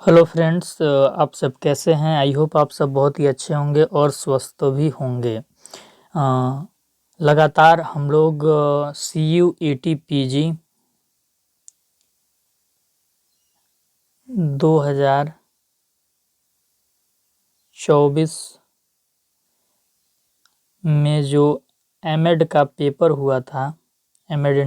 Hello friends, आप सब कैसे हैं। आई होप आप सब बहुत ही अच्छे होंगे और स्वस्थ भी होंगे। लगातार हम लोग CUET PG 2024 में जो एमएड का पेपर हुआ था, एमएड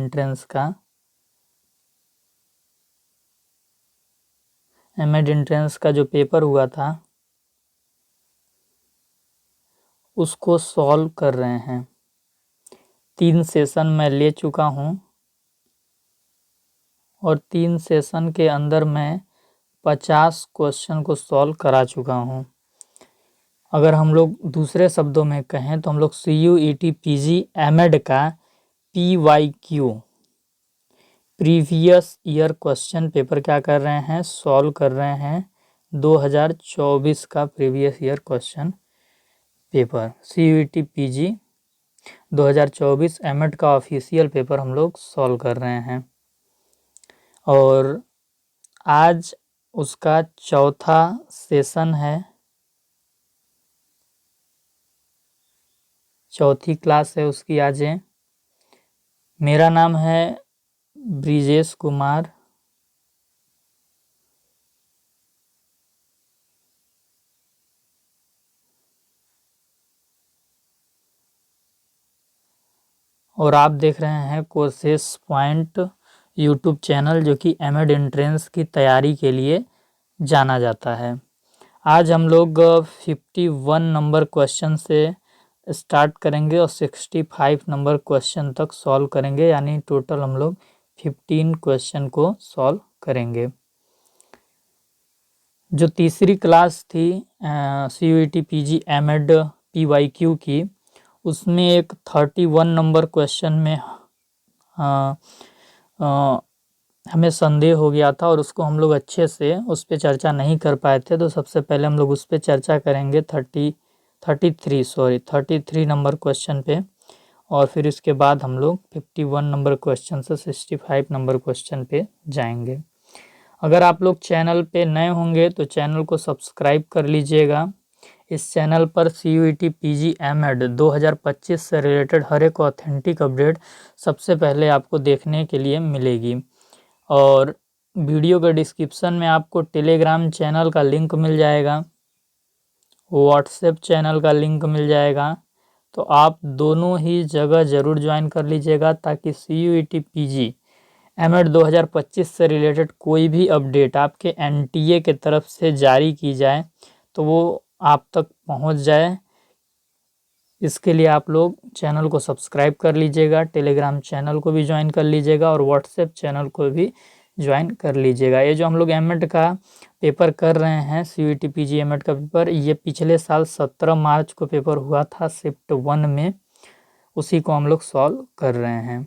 एंट्रेंस का जो पेपर हुआ था उसको सॉल्व कर रहे हैं। 3 सेशन मैं ले चुका हूं और 3 सेशन के अंदर मैं 50 क्वेश्चन को सॉल्व करा चुका हूं। अगर हम लोग दूसरे शब्दों में कहें तो हम लोग CUET PG एमएड का PYQ previous year question paper क्या कर रहे हैं, सॉल्व कर रहे हैं। 2024 का previous year question paper CUET PG 2024 M Ed का ऑफिशियल पेपर हम लोग सॉल्व कर रहे हैं और आज उसका चौथा सेशन है, चौथी क्लास है उसकी आज है। मेरा नाम है ब्रिजेश कुमार। और आप देख रहे हैं कोर्सेस पॉइंट यूट्यूब चैनल, जो कि एमएड एंट्रेंस की तैयारी के लिए जाना जाता है। आज हम लोग 51 नंबर क्वेश्चन से स्टार्ट करेंगे और 65 नंबर क्वेश्चन तक सॉल्व करेंगे, यानी टोटल हम लोग 15 क्वेश्चन को सॉल्व करेंगे। जो तीसरी क्लास थी CUET PG एमएड PYQ की, उसमें एक 31 नंबर क्वेश्चन में हमें संदेह हो गया था और उसको हम लोग अच्छे से उस पर चर्चा नहीं कर पाए थे। तो सबसे पहले हम लोग उस पर चर्चा करेंगे 33 नंबर क्वेश्चन पे, और फिर इसके बाद हम लोग 51 नंबर क्वेश्चन से 65 नंबर क्वेश्चन पे जाएंगे। अगर आप लोग चैनल पे नए होंगे तो चैनल को सब्सक्राइब कर लीजिएगा। इस चैनल पर CUET PG एमएड 2025 से रिलेटेड हर एक ऑथेंटिक अपडेट सबसे पहले आपको देखने के लिए मिलेगी। और वीडियो के डिस्क्रिप्शन में आपको टेलीग्राम चैनल का लिंक मिल जाएगा, व्हाट्सएप चैनल का लिंक मिल जाएगा। तो आप दोनों ही जगह ज़रूर ज्वाइन कर लीजिएगा, ताकि CUET PG एमएड 2025 से रिलेटेड कोई भी अपडेट आपके NTA के तरफ से जारी की जाए तो वो आप तक पहुंच जाए। इसके लिए आप लोग चैनल को सब्सक्राइब कर लीजिएगा, टेलीग्राम चैनल को भी ज्वाइन कर लीजिएगा और व्हाट्सएप चैनल को भी ज्वाइन कर लीजिएगा। ये जो हम लोग एमएड का पेपर कर रहे हैं, CUET PG एमएड का पेपर, ये पिछले साल 17 मार्च को पेपर हुआ था शिफ्ट 1 में, उसी को हम लोग सॉल्व कर रहे हैं।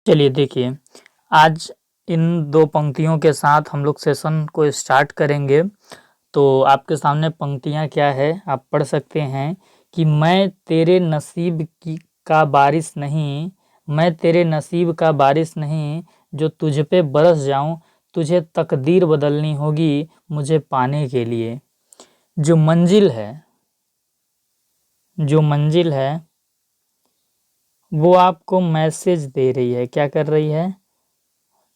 चलिए देखिए, आज इन 2 पंक्तियों के साथ हम लोग सेशन को स्टार्ट करेंगे। तो आपके सामने पंक्तियां क्या है, आप पढ़ सकते हैं कि मैं तेरे नसीब की का बारिश नहीं, मैं तेरे नसीब का बारिश नहीं, जो तुझ पे बरस जाऊं, तुझे तकदीर बदलनी होगी मुझे पाने के लिए। जो मंजिल है वो आपको मैसेज दे रही है। क्या कर रही है?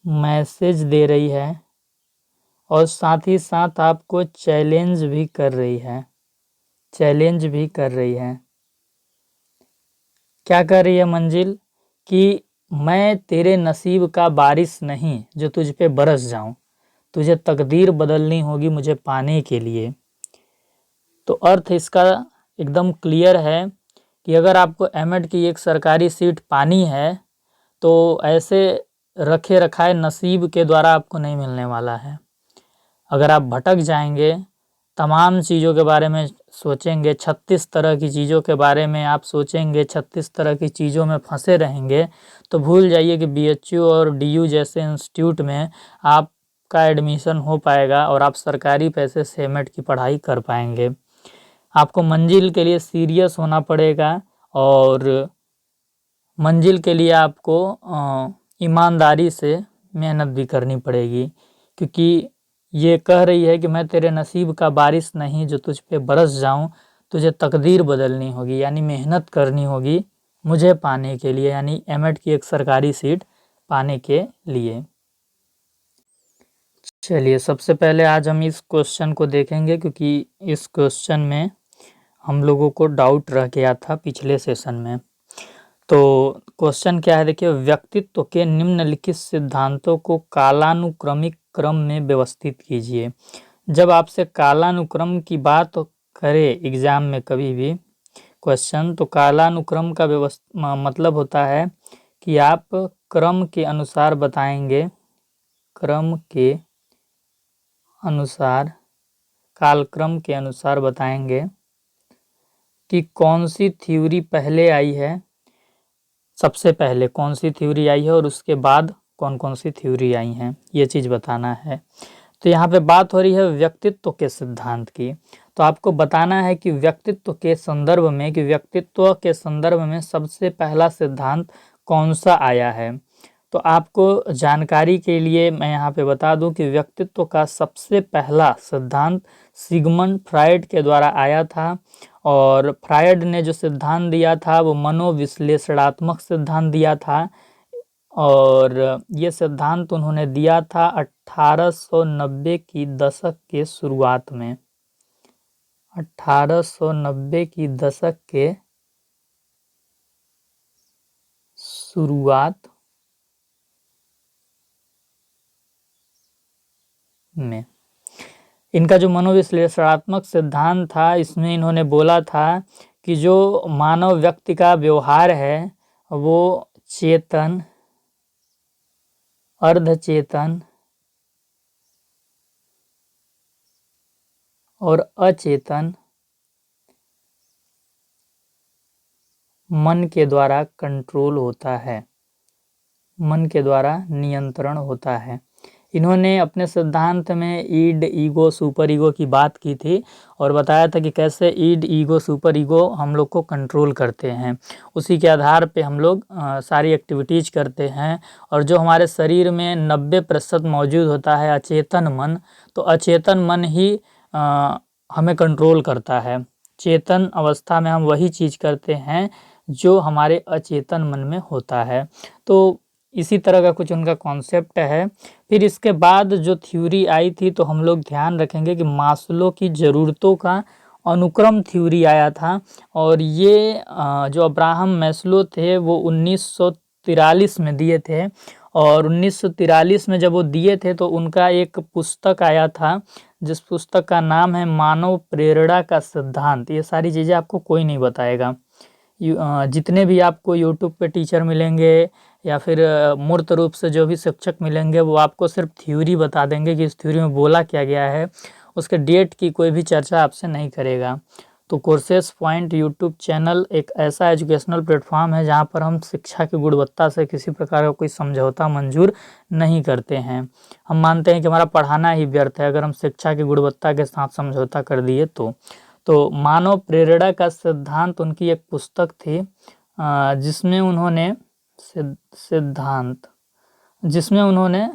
मैसेज दे रही है, और साथ ही साथ आपको चैलेंज भी कर रही है। क्या कर रही है मंजिल? कि मैं तेरे नसीब का बारिश नहीं, जो तुझ पे बरस जाऊं, तुझे तकदीर बदलनी होगी मुझे पाने के लिए। तो अर्थ इसका एकदम क्लियर है कि अगर आपको एमएड की एक सरकारी सीट पानी है तो ऐसे रखे रखाए नसीब के द्वारा आपको नहीं मिलने वाला है। अगर आप भटक जाएंगे, तमाम चीज़ों के बारे में सोचेंगे, 36 तरह की चीज़ों के बारे में आप सोचेंगे, 36 तरह की चीज़ों में फंसे रहेंगे, तो भूल जाइए कि BHU और DU जैसे इंस्टीट्यूट में आपका एडमिशन हो पाएगा और आप सरकारी पैसे से एमएड की पढ़ाई कर पाएंगे। आपको मंजिल के लिए सीरियस होना पड़ेगा और मंजिल के लिए आपको ईमानदारी से मेहनत भी करनी पड़ेगी, क्योंकि ये कह रही है कि मैं तेरे नसीब का बारिश नहीं जो तुझ पे बरस जाऊं, तुझे तकदीर बदलनी होगी, यानी मेहनत करनी होगी मुझे पाने के लिए, यानी एमएड की एक सरकारी सीट पाने के लिए। चलिए सबसे पहले आज हम इस क्वेश्चन को देखेंगे, क्योंकि इस क्वेश्चन में हम लोगों को डाउट रह गया था पिछले सेशन में। तो क्वेश्चन क्या है, देखिए, व्यक्तित्व के निम्नलिखित सिद्धांतों को कालानुक्रमिक क्रम में व्यवस्थित कीजिए। जब आपसे कालानुक्रम की बात करे एग्जाम में कभी भी क्वेश्चन, तो कालानुक्रम का मतलब होता है कि आप क्रम के अनुसार बताएंगे, क्रम के अनुसार, कालक्रम के अनुसार बताएंगे कि कौन सी थ्योरी पहले आई है, सबसे पहले कौन सी थ्योरी आई है और उसके बाद कौन कौन सी थ्योरी आई हैं, ये चीज़ बताना है। तो यहाँ पे बात हो रही है व्यक्तित्व के सिद्धांत की, तो आपको बताना है कि व्यक्तित्व के संदर्भ में, कि व्यक्तित्व के संदर्भ में सबसे पहला सिद्धांत कौन सा आया है। तो आपको जानकारी के लिए मैं यहाँ पे बता दूं कि व्यक्तित्व का सबसे पहला सिद्धांत सिगमंड फ्रायड के द्वारा आया था, और फ्रायड ने जो सिद्धांत दिया था वो मनोविश्लेषणात्मक सिद्धांत दिया था, और ये सिद्धांत उन्होंने दिया था 1890 की दशक के शुरुआत में, 1890 की दशक के शुरुआत में। इनका जो मनोविश्लेषणात्मक सिद्धांत था, इसमें इन्होंने बोला था कि जो मानव व्यक्ति का व्यवहार है वो चेतन, अर्धचेतन और अचेतन मन के द्वारा कंट्रोल होता है, मन के द्वारा नियंत्रण होता है। इन्होंने अपने सिद्धांत में ईड, ईगो, सुपर ईगो की बात की थी और बताया था कि कैसे ईड, ईगो, सुपर ईगो हम लोग को कंट्रोल करते हैं, उसी के आधार पे हम लोग सारी एक्टिविटीज़ करते हैं। और जो हमारे शरीर में 90% मौजूद होता है अचेतन मन, तो अचेतन मन ही हमें कंट्रोल करता है। चेतन अवस्था में हम वही चीज़ करते हैं जो हमारे अचेतन मन में होता है। तो इसी तरह का कुछ उनका कॉन्सेप्ट है। फिर इसके बाद जो थ्योरी आई थी, तो हम लोग ध्यान रखेंगे कि मास्लो की ज़रूरतों का अनुक्रम थ्योरी आया था, और ये जो अब्राहम मैस्लो थे वो 1943 में दिए थे, और 1943 में जब वो दिए थे तो उनका एक पुस्तक आया था जिस पुस्तक का नाम है मानव प्रेरणा का सिद्धांत। ये सारी चीज़ें आपको कोई नहीं बताएगा, जितने भी आपको यूट्यूब पे टीचर मिलेंगे या फिर मूर्त रूप से जो भी शिक्षक मिलेंगे वो आपको सिर्फ थ्योरी बता देंगे कि इस थ्योरी में बोला क्या गया है, उसके डेट की कोई भी चर्चा आपसे नहीं करेगा। तो कोर्सेस पॉइंट यूट्यूब चैनल एक ऐसा एजुकेशनल प्लेटफॉर्म है जहाँ पर हम शिक्षा की गुणवत्ता से किसी प्रकार का कोई समझौता मंजूर नहीं करते हैं। हम मानते हैं कि हमारा पढ़ाना ही व्यर्थ है अगर हम शिक्षा की गुणवत्ता के साथ समझौता कर दिए तो मानव प्रेरणा का सिद्धांत उनकी एक पुस्तक थी, जिसमें उन्होंने सिद्धांत जिसमें उन्होंने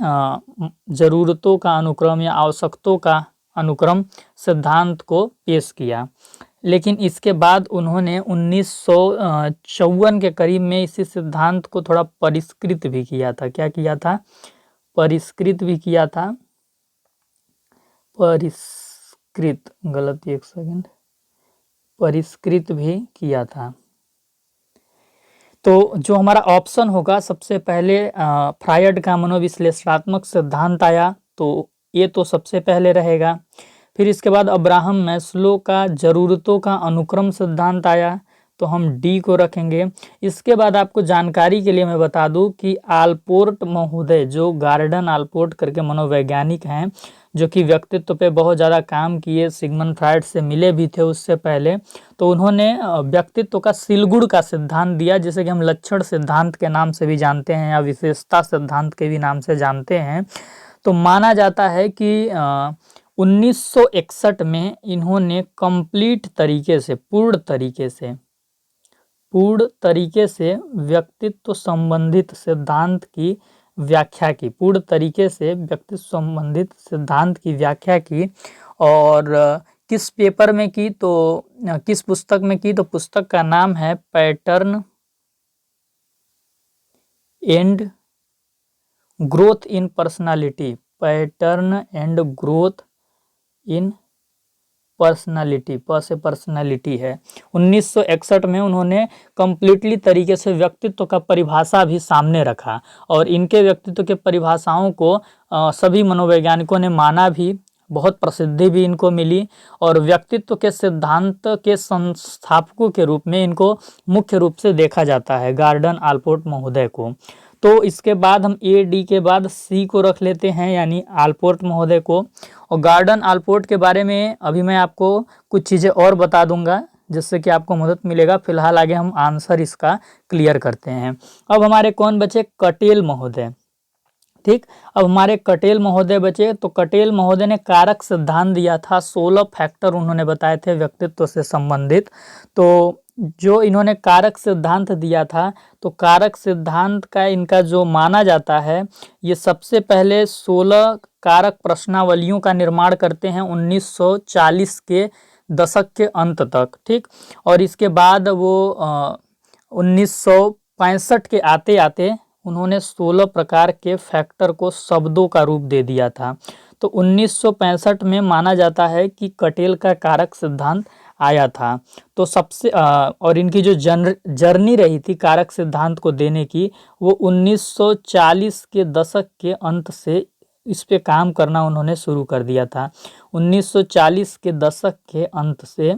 ज़रूरतों का अनुक्रम या आवश्यकताओं का अनुक्रम सिद्धांत को पेश किया। लेकिन इसके बाद उन्होंने 1954 के करीब में इसी सिद्धांत को थोड़ा परिष्कृत भी किया था। क्या किया था? परिष्कृत भी किया था। परिष्कृत, गलत, एक सेकंड, परिष्कृत भी किया था। तो जो हमारा ऑप्शन होगा, सबसे पहले फ्रायड का मनोविश्लेषणात्मक सिद्धांत आया, तो ये तो सबसे पहले रहेगा। फिर इसके बाद अब्राहम मैस्लो का ज़रूरतों का अनुक्रम सिद्धांत आया, तो हम डी को रखेंगे। इसके बाद आपको जानकारी के लिए मैं बता दूं कि आलपोर्ट महोदय, जो गार्डन आलपोर्ट करके मनोवैज्ञानिक हैं, जो कि व्यक्तित्व पे बहुत ज़्यादा काम किए, सिगमंड फ्रायड से मिले भी थे उससे पहले, तो उन्होंने व्यक्तित्व का सिलगुड़ का सिद्धांत दिया, जिसे कि हम लक्षण सिद्धांत के नाम से भी जानते हैं या विशेषता सिद्धांत के भी नाम से जानते हैं। तो माना जाता है कि 1961 में इन्होंने कंप्लीट तरीके से, पूर्ण तरीके से व्यक्तित्व संबंधित सिद्धांत की व्याख्या की, पूर्ण तरीके से व्यक्तित्व संबंधित सिद्धांत की व्याख्या की। और किस पेपर में की, तो किस पुस्तक में की, तो पुस्तक का नाम है pattern and growth in personality. Pattern and growth in personality, प से पर्सनालिटी है। 1961 में उन्होंने कंप्लीटली तरीके से व्यक्तित्व का परिभाषा भी सामने रखा और इनके व्यक्तित्व के परिभाषाओं को सभी मनोवैज्ञानिकों ने माना भी, बहुत प्रसिद्धि भी इनको मिली और व्यक्तित्व के सिद्धांत के संस्थापकों के रूप में इनको मुख्य रूप से देखा जाता है, गॉर्डन आलपोर्ट महोदय को। तो इसके बाद हम ए डी के बाद सी को रख लेते हैं, यानी आलपोर्ट महोदय को। और गॉर्डन आलपोर्ट के बारे में अभी मैं आपको कुछ चीज़ें और बता दूंगा जिससे कि आपको मदद मिलेगा। फिलहाल आगे हम आंसर इसका क्लियर करते हैं। अब हमारे कौन बचे, कटेल महोदय। ठीक, अब हमारे कटेल महोदय बचे। तो कटेल महोदय ने कारक सिद्धांत दिया था, 16 फैक्टर उन्होंने बताए थे व्यक्तित्व से संबंधित। तो जो इन्होंने कारक सिद्धांत दिया था, तो कारक सिद्धांत का इनका जो माना जाता है, ये सबसे पहले 16 कारक प्रश्नावलियों का निर्माण करते हैं 1940 के दशक के अंत तक। ठीक, और इसके बाद वो 1965 के आते आते उन्होंने 16 प्रकार के फैक्टर को शब्दों का रूप दे दिया था। तो 1965 में माना जाता है कि कटेल का कारक सिद्धांत आया था। तो सबसे और इनकी जो जर्नी रही थी कारक सिद्धांत को देने की, वो 1940 के दशक के अंत से इस पे काम करना उन्होंने शुरू कर दिया था। 1940 के दशक के अंत से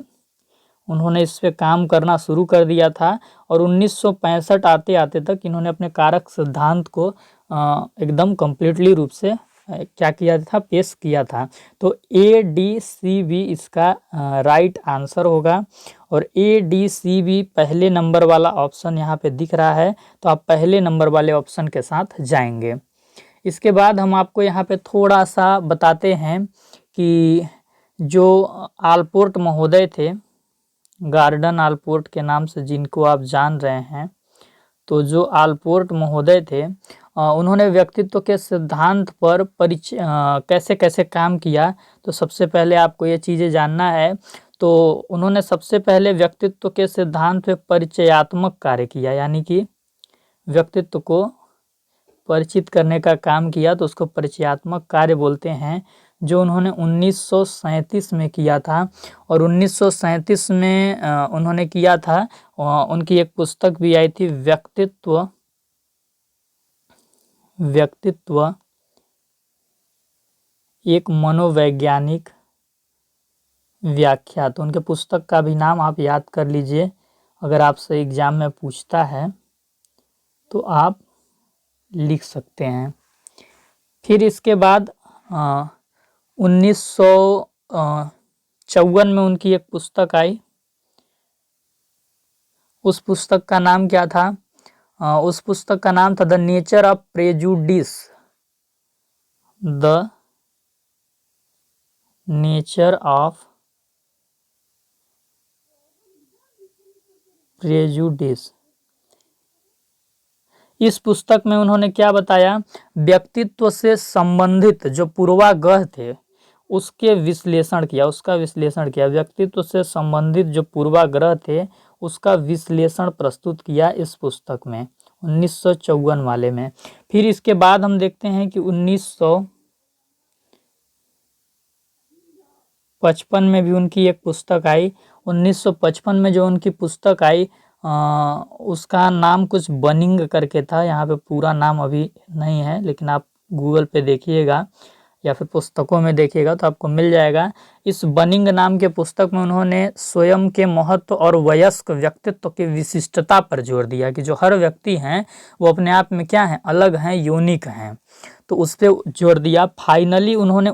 उन्होंने इस पे काम करना शुरू कर दिया था और 1965 आते आते तक इन्होंने अपने कारक सिद्धांत को एकदम कम्प्लीटली रूप से क्या किया था, पेश किया था। तो ए डी सी बी इसका राइट आंसर होगा। और ए डी सी बी पहले नंबर वाला ऑप्शन यहाँ पे दिख रहा है, तो आप पहले नंबर वाले ऑप्शन के साथ जाएंगे। इसके बाद हम आपको यहाँ पे थोड़ा सा बताते हैं कि जो आलपोर्ट महोदय थे, गॉर्डन आलपोर्ट के नाम से जिनको आप जान रहे हैं, तो जो आलपोर्ट महोदय थे उन्होंने व्यक्तित्व के सिद्धांत पर परिचय कैसे कैसे काम किया। तो सबसे पहले आपको ये चीज़ें जानना है। तो उन्होंने सबसे पहले व्यक्तित्व के सिद्धांत पे परिचयात्मक कार्य किया, यानी कि व्यक्तित्व को परिचित करने का काम किया, तो उसको परिचयात्मक कार्य बोलते हैं, जो उन्होंने 1937 में किया था। और 1937 में उन्होंने किया था, उनकी एक पुस्तक भी आई थी, व्यक्तित्व एक मनोवैज्ञानिक व्याख्या। तो उनके पुस्तक का भी नाम आप याद कर लीजिए, अगर आपसे एग्जाम में पूछता है तो आप लिख सकते हैं। फिर इसके बाद 1954 में उनकी एक पुस्तक आई, उस पुस्तक का नाम क्या था, उस पुस्तक का नाम था the nature of prejudice. The nature of prejudice. इस पुस्तक में उन्होंने क्या बताया, व्यक्तित्व से संबंधित जो पूर्वाग्रह थे उसके विश्लेषण किया, उसका विश्लेषण किया। व्यक्तित्व से संबंधित जो पूर्वाग्रह थे उसका विश्लेषण प्रस्तुत किया इस पुस्तक में 1954 वाले में। फिर इसके बाद हम देखते हैं कि 1955 में भी उनकी एक पुस्तक आई। 1955 में जो उनकी पुस्तक आई उसका नाम कुछ बनिंग करके था, यहाँ पे पूरा नाम अभी नहीं है, लेकिन आप गूगल पे देखिएगा या फिर पुस्तकों में देखिएगा तो आपको मिल जाएगा। इस बनिंग नाम के पुस्तक में उन्होंने स्वयं के महत्व और वयस्क व्यक्तित्व की विशिष्टता पर जोर दिया कि जो हर व्यक्ति हैं वो अपने आप में क्या हैं, अलग हैं, यूनिक हैं, तो उस पर जोर दिया। फाइनली उन्होंने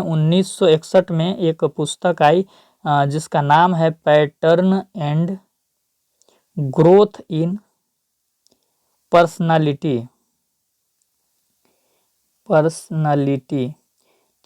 1961 में एक पुस्तक आई जिसका नाम है pattern and growth in personality.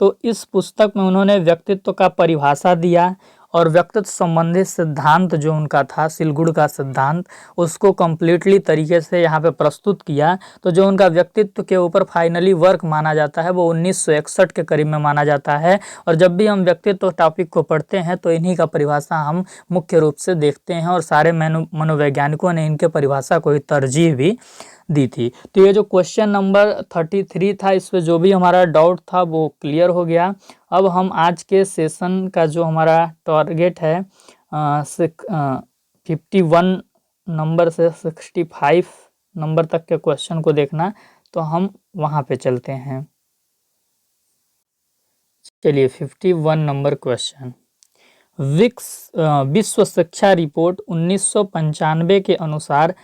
तो इस पुस्तक में उन्होंने व्यक्तित्व का परिभाषा दिया और व्यक्तित्व संबंधी सिद्धांत जो उनका था, सिलगुड़ का सिद्धांत, उसको कम्प्लीटली तरीके से यहाँ पे प्रस्तुत किया। तो जो उनका व्यक्तित्व के ऊपर फाइनली वर्क माना जाता है वो 1961 के करीब में माना जाता है। और जब भी हम व्यक्तित्व टॉपिक को पढ़ते हैं तो इन्हीं का परिभाषा हम मुख्य रूप से देखते हैं, और सारे मनोवैज्ञानिकों ने इनके परिभाषा को ही तरजीह भी दी थी। तो ये जो क्वेश्चन नंबर 33 था, इस पे जो भी हमारा डाउट था वो क्लियर हो गया। अब हम आज के सेशन का जो हमारा टारगेट है 51 नंबर से 65 नंबर तक के क्वेश्चन को देखना, तो हम वहाँ पे चलते हैं। चलिए 51 नंबर क्वेश्चन। विश्व शिक्षा रिपोर्ट 1995 के अनुसार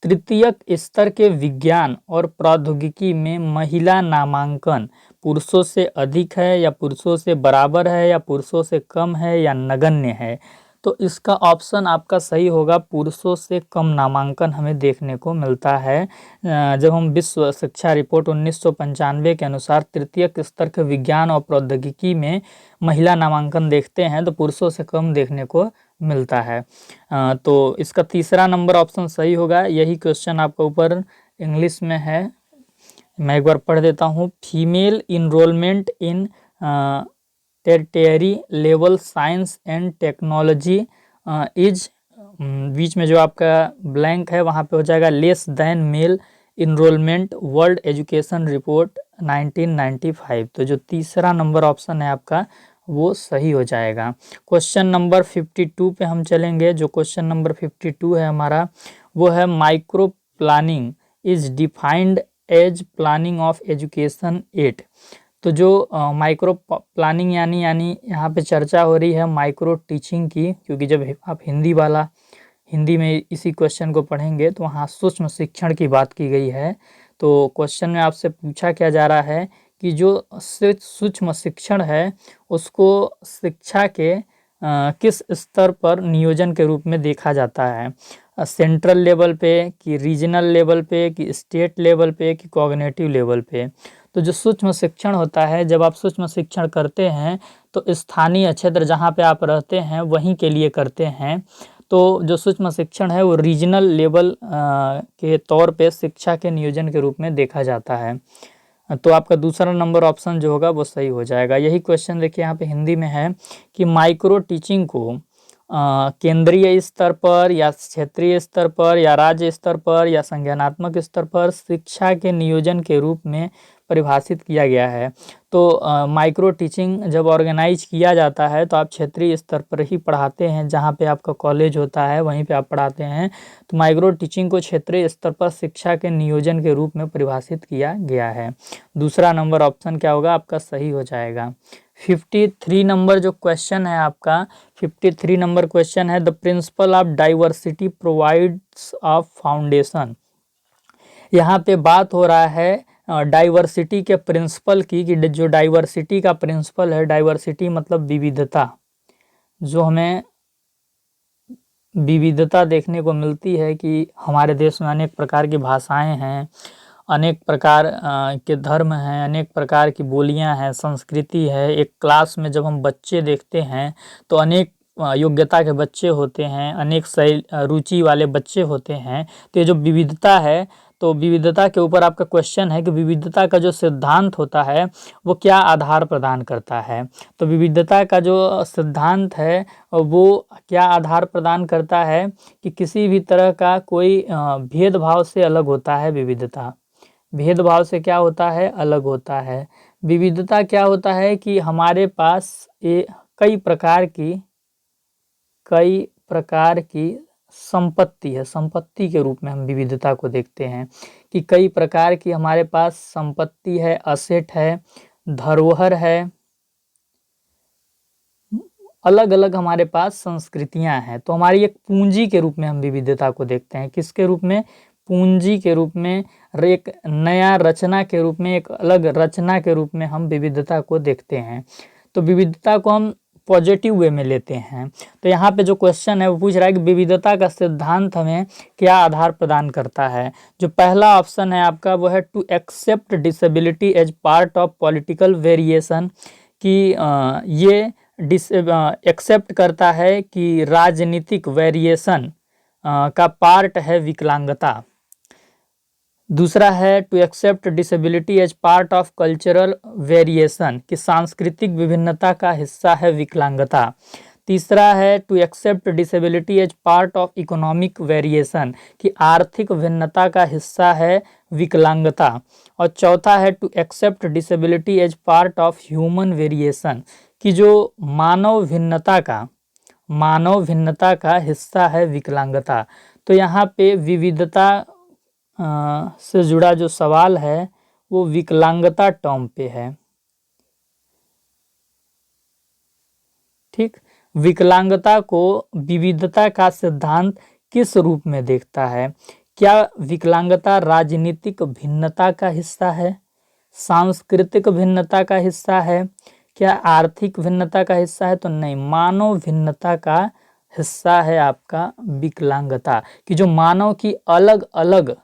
तृतीयक स्तर के विज्ञान और प्रौद्योगिकी में महिला नामांकन पुरुषों से अधिक है या पुरुषों से बराबर है या पुरुषों से कम है या नगण्य है? तो इसका ऑप्शन आपका सही होगा, पुरुषों से कम नामांकन हमें देखने को मिलता है। जब हम विश्व शिक्षा रिपोर्ट 1995 के अनुसार तृतीयक स्तर के विज्ञान और प्रौद्योगिकी में महिला नामांकन देखते हैं तो पुरुषों से कम देखने को मिलता है। तो इसका तीसरा नंबर ऑप्शन सही होगा। यही क्वेश्चन आपका ऊपर इंग्लिश में है, मैं एक बार पढ़ देता हूँ। Female enrollment in tertiary level science and technology is, बीच में जो आपका ब्लैंक है वहाँ पे हो जाएगा less than male enrollment world education report 1995। तो जो तीसरा नंबर ऑप्शन है आपका वो सही हो जाएगा। क्वेश्चन नंबर 52 पे हम चलेंगे। जो क्वेश्चन नंबर 52 है हमारा वो है micro planning is defined as planning of education at. तो जो माइक्रो प्लानिंग यानी यहाँ पे चर्चा हो रही है माइक्रो टीचिंग की, क्योंकि जब आप हिंदी में इसी क्वेश्चन को पढ़ेंगे तो वहाँ सूक्ष्म शिक्षण की बात की गई है। तो क्वेश्चन में आपसे पूछा क्या जा रहा है कि जो सूक्ष्म शिक्षण है उसको शिक्षा के किस स्तर पर नियोजन के रूप में देखा जाता है, सेंट्रल लेवल पे कि रीजनल लेवल पे कि स्टेट लेवल पे कि कॉग्निटिव लेवल पे। तो जो सूक्ष्म शिक्षण होता है, जब आप सूक्ष्म शिक्षण करते हैं तो स्थानीय क्षेत्र जहाँ पे आप रहते हैं वहीं के लिए करते हैं। तो जो सूक्ष्म शिक्षण है वो रीजनल लेवल के तौर पे शिक्षा के नियोजन के रूप में देखा जाता है। तो आपका दूसरा नंबर ऑप्शन जो होगा वो सही हो जाएगा। यही क्वेश्चन देखिए यहाँ पे हिंदी में है कि माइक्रो टीचिंग को केंद्रीय स्तर पर या क्षेत्रीय स्तर पर या राज्य स्तर पर या संज्ञानात्मक स्तर पर शिक्षा के नियोजन के रूप में परिभाषित किया गया है। तो माइक्रो टीचिंग जब ऑर्गेनाइज किया जाता है तो आप क्षेत्रीय स्तर पर ही पढ़ाते हैं, जहाँ पे आपका कॉलेज होता है वहीं पे आप पढ़ाते हैं। तो माइक्रो टीचिंग को क्षेत्रीय स्तर पर शिक्षा के नियोजन के रूप में परिभाषित किया गया है। दूसरा नंबर ऑप्शन क्या होगा आपका सही हो जाएगा। 53 नंबर जो क्वेश्चन है आपका, 53 नंबर क्वेश्चन है the principle of diversity provides a foundation. यहाँ पे बात हो रहा है डाइवर्सिटी के प्रिंसिपल की, कि जो डाइवर्सिटी का प्रिंसिपल है, डाइवर्सिटी मतलब विविधता, जो हमें विविधता देखने को मिलती है कि हमारे देश में अनेक प्रकार की भाषाएं हैं, अनेक प्रकार के धर्म हैं, अनेक प्रकार की बोलियां हैं, संस्कृति है। एक क्लास में जब हम बच्चे देखते हैं तो अनेक योग्यता के बच्चे होते हैं, अनेक रुचि वाले बच्चे होते हैं। तो ये जो विविधता है, तो विविधता के ऊपर आपका क्वेश्चन है कि विविधता का जो सिद्धांत होता है वो क्या आधार प्रदान करता है। तो विविधता का जो सिद्धांत है वो क्या आधार प्रदान करता है कि किसी भी तरह का कोई भेदभाव से अलग होता है। विविधता भेदभाव से क्या होता है, अलग होता है। विविधता क्या होता है कि हमारे पास कई प्रकार की संपत्ति है। संपत्ति के रूप में हम विविधता को देखते हैं कि कई प्रकार की हमारे पास संपत्ति है, असेट है, धरोहर है, अलग अलग हमारे पास संस्कृतियां हैं। तो हमारी एक पूंजी के रूप में हम विविधता को देखते हैं। किसके रूप में? पूंजी के रूप में, एक नया रचना के रूप में, एक अलग रचना के रूप में हम विविधता को देखते हैं। तो विविधता को हम पॉजिटिव वे में लेते हैं। तो यहाँ पे जो क्वेश्चन है वो पूछ रहा है कि विविधता का सिद्धांत हमें क्या आधार प्रदान करता है। जो पहला ऑप्शन है आपका वो है to accept disability as part of political variation, कि ये एक्सेप्ट करता है कि राजनीतिक वेरिएशन का पार्ट है विकलांगता। दूसरा है to accept disability as part of cultural variation, कि सांस्कृतिक विभिन्नता का हिस्सा है विकलांगता। तीसरा है to accept disability as part of economic variation, कि आर्थिक भिन्नता का हिस्सा है विकलांगता। और चौथा है to accept disability as part of human variation, कि जो मानव भिन्नता का हिस्सा है विकलांगता। तो यहाँ पे विविधता से जुड़ा जो सवाल है वो विकलांगता टर्म पे है। ठीक, विकलांगता को विविधता का सिद्धांत किस रूप में देखता है? क्या विकलांगता राजनीतिक भिन्नता का हिस्सा है, सांस्कृतिक भिन्नता का हिस्सा है, क्या आर्थिक भिन्नता का हिस्सा है? तो नहीं, मानव भिन्नता का हिस्सा है आपका विकलांगता, कि जो मानव की अलग अलग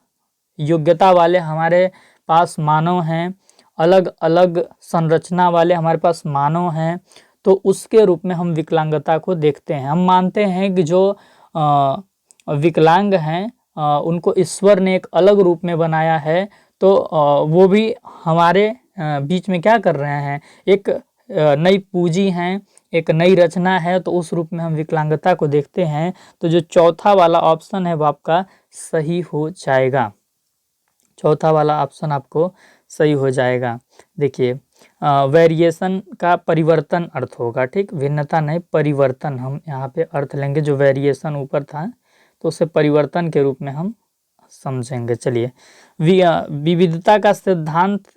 योग्यता वाले हमारे पास मानव हैं, अलग अलग संरचना वाले हमारे पास मानव हैं, तो उसके रूप में हम विकलांगता को देखते हैं। हम मानते हैं कि जो विकलांग हैं उनको ईश्वर ने एक अलग रूप में बनाया है, तो वो भी हमारे बीच में क्या कर रहे हैं, एक नई पूंजी हैं, एक नई रचना है, तो उस रूप में हम विकलांगता को देखते हैं। तो जो चौथा वाला ऑप्शन है वो आपका सही हो जाएगा। चौथा वाला ऑप्शन आपको सही हो जाएगा। देखिए वेरिएशन का परिवर्तन अर्थ होगा, ठीक, भिन्नता नहीं, परिवर्तन हम यहाँ पे अर्थ लेंगे। जो वेरिएशन ऊपर था तो उसे परिवर्तन के रूप में हम समझेंगे। चलिए, विविधता का सिद्धांत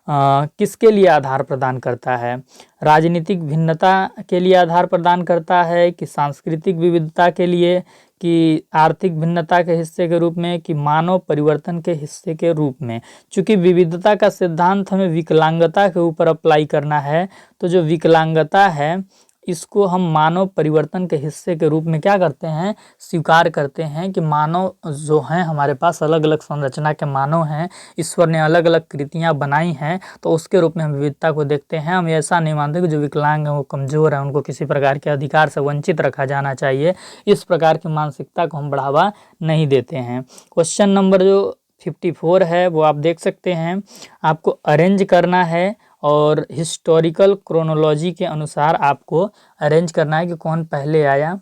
किसके लिए आधार प्रदान करता है? राजनीतिक भिन्नता के लिए आधार प्रदान करता है, कि सांस्कृतिक विविधता के लिए, कि आर्थिक भिन्नता के हिस्से के रूप में, कि मानव परिवर्तन के हिस्से के रूप में? चूंकि विविधता का सिद्धांत हमें विकलांगता के ऊपर अप्लाई करना है, तो जो विकलांगता है इसको हम मानव परिवर्तन के हिस्से के रूप में क्या करते हैं, स्वीकार करते हैं, कि मानव जो हैं हमारे पास अलग अलग संरचना के मानव हैं, ईश्वर ने अलग अलग कृतियां बनाई हैं, तो उसके रूप में हम विविधता को देखते हैं। हम ऐसा नहीं मानते कि जो विकलांग हैं वो कमज़ोर हैं, उनको किसी प्रकार के अधिकार से वंचित रखा जाना चाहिए। इस प्रकार की मानसिकता को हम बढ़ावा नहीं देते हैं। क्वेश्चन नंबर जो 54 है वो आप देख सकते हैं, आपको अरेंज करना है और हिस्टोरिकल क्रोनोलॉजी के अनुसार आपको अरेंज करना है कि कौन पहले आया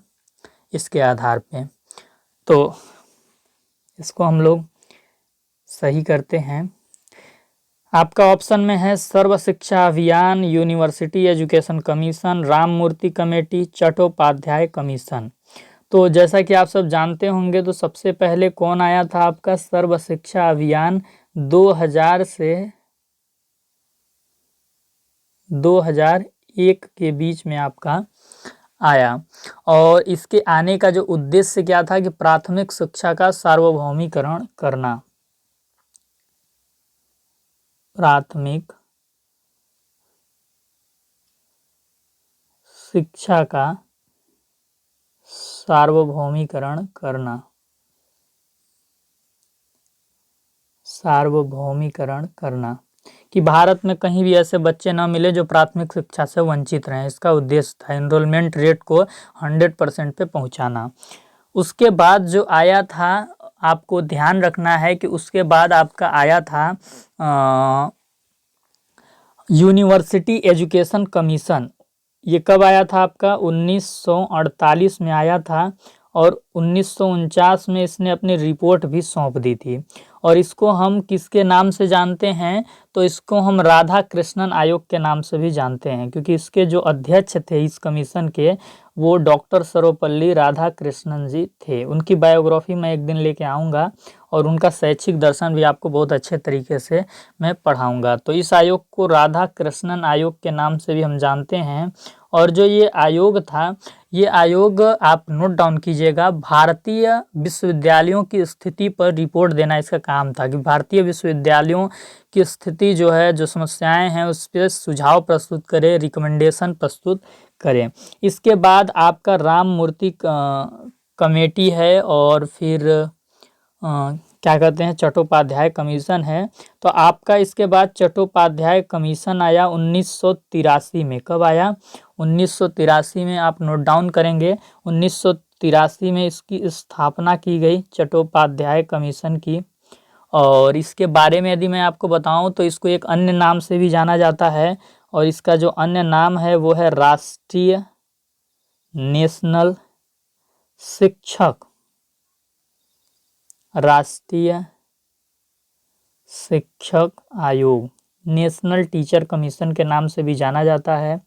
इसके आधार पे। तो इसको हम लोग सही करते हैं। आपका ऑप्शन में है Sarva Shiksha Abhiyan, university education commission, Ramamurti committee, Chattopadhyay commission. तो जैसा कि आप सब जानते होंगे, तो सबसे पहले कौन आया था आपका सर्व शिक्षा अभियान 2000 से 2001 के बीच में आपका आया। और इसके आने का जो उद्देश्य क्या था कि प्राथमिक शिक्षा का सार्वभौमिकरण करना, प्राथमिक शिक्षा का सार्वभौमिकरण करना, सार्वभौमिकरण करना, कि भारत में कहीं भी ऐसे बच्चे न मिले जो प्राथमिक शिक्षा से वंचित रहें। इसका उद्देश्य था एनरोलमेंट रेट को 100% पे पहुंचाना। उसके बाद जो आया था, आपको ध्यान रखना है कि उसके बाद आपका आया था यूनिवर्सिटी एजुकेशन कमीशन। ये कब आया था आपका? 1948 में आया था, और 1949 में इसने अपनी रिपोर्ट भी सौंप दी थी। और इसको हम किसके नाम से जानते हैं? तो इसको हम राधा कृष्णन आयोग के नाम से भी जानते हैं, क्योंकि इसके जो अध्यक्ष थे इस कमीशन के, वो डॉक्टर सर्वपल्ली राधाकृष्णन जी थे। उनकी बायोग्राफी मैं एक दिन लेके आऊँगा, और उनका शैक्षिक दर्शन भी आपको बहुत अच्छे तरीके से मैं पढ़ाऊँगा। तो इस आयोग को राधा कृष्णन आयोग के नाम से भी हम जानते हैं। और जो ये आयोग था, ये आयोग आप नोट डाउन कीजिएगा, भारतीय विश्वविद्यालयों की स्थिति पर रिपोर्ट देना इसका काम था, कि भारतीय विश्वविद्यालयों की स्थिति जो है, जो समस्याएं हैं, उस पर सुझाव प्रस्तुत करे, रिकमेंडेशन प्रस्तुत करें। इसके बाद आपका राममूर्ति कमेटी है, और फिर क्या कहते हैं, चट्टोपाध्याय कमीशन है। तो आपका इसके बाद चट्टोपाध्याय कमीशन आया 1983 में। कब आया? 1983 में। आप नोट डाउन करेंगे, 1983 में इसकी स्थापना की गई चट्टोपाध्याय कमीशन की। और इसके बारे में यदि मैं आपको बताऊं तो इसको एक अन्य नाम से भी जाना जाता है, और इसका जो अन्य नाम है वो है राष्ट्रीय नेशनल शिक्षक आयोग, नेशनल टीचर कमीशन के नाम से भी जाना जाता है।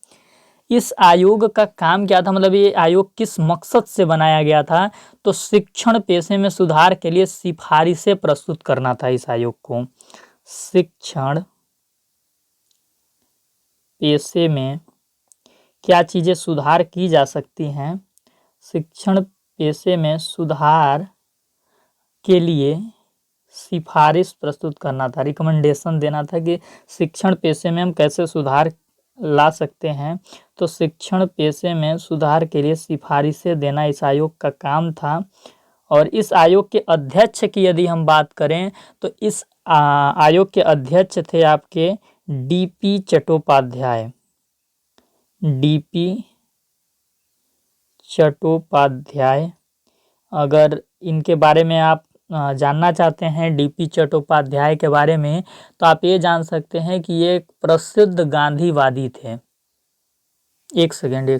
इस आयोग का काम क्या था, मतलब ये आयोग किस मकसद से बनाया गया था? तो शिक्षण पेशे में सुधार के लिए सिफारिशें प्रस्तुत करना था इस आयोग को। शिक्षण पेशे में क्या चीजें सुधार की जा सकती हैं? शिक्षण पेशे में सुधार के लिए सिफारिश प्रस्तुत करना था, रिकमेंडेशन देना था कि शिक्षण पेशे में हम कैसे सुधार ला सकते हैं। तो शिक्षण पेशे में सुधार के लिए सिफारिशें देना इस आयोग का काम था। और इस आयोग के अध्यक्ष की यदि हम बात करें तो इस आयोग के अध्यक्ष थे आपके डीपी चट्टोपाध्याय। डीपी चट्टोपाध्याय, अगर इनके बारे में आप जानना चाहते हैं डीपी चट्टोपाध्याय के बारे में, तो आप ये जान सकते हैं कि ये एक प्रसिद्ध गांधीवादी थे। एक सेकेंड,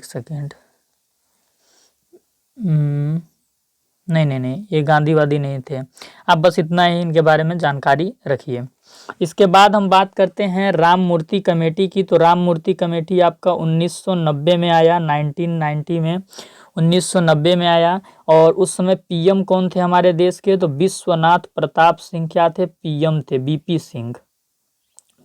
नहीं, ये गांधीवादी नहीं थे। आप बस इतना ही इनके बारे में जानकारी रखिए। इसके बाद हम बात करते हैं राम मूर्ति कमेटी की। तो राम मूर्ति कमेटी आपका 1990 में आया, 1990 में, 1990 में आया। और उस समय पीएम कौन थे हमारे देश के? तो विश्वनाथ प्रताप सिंह क्या थे? पीएम थे, बीपी सिंह,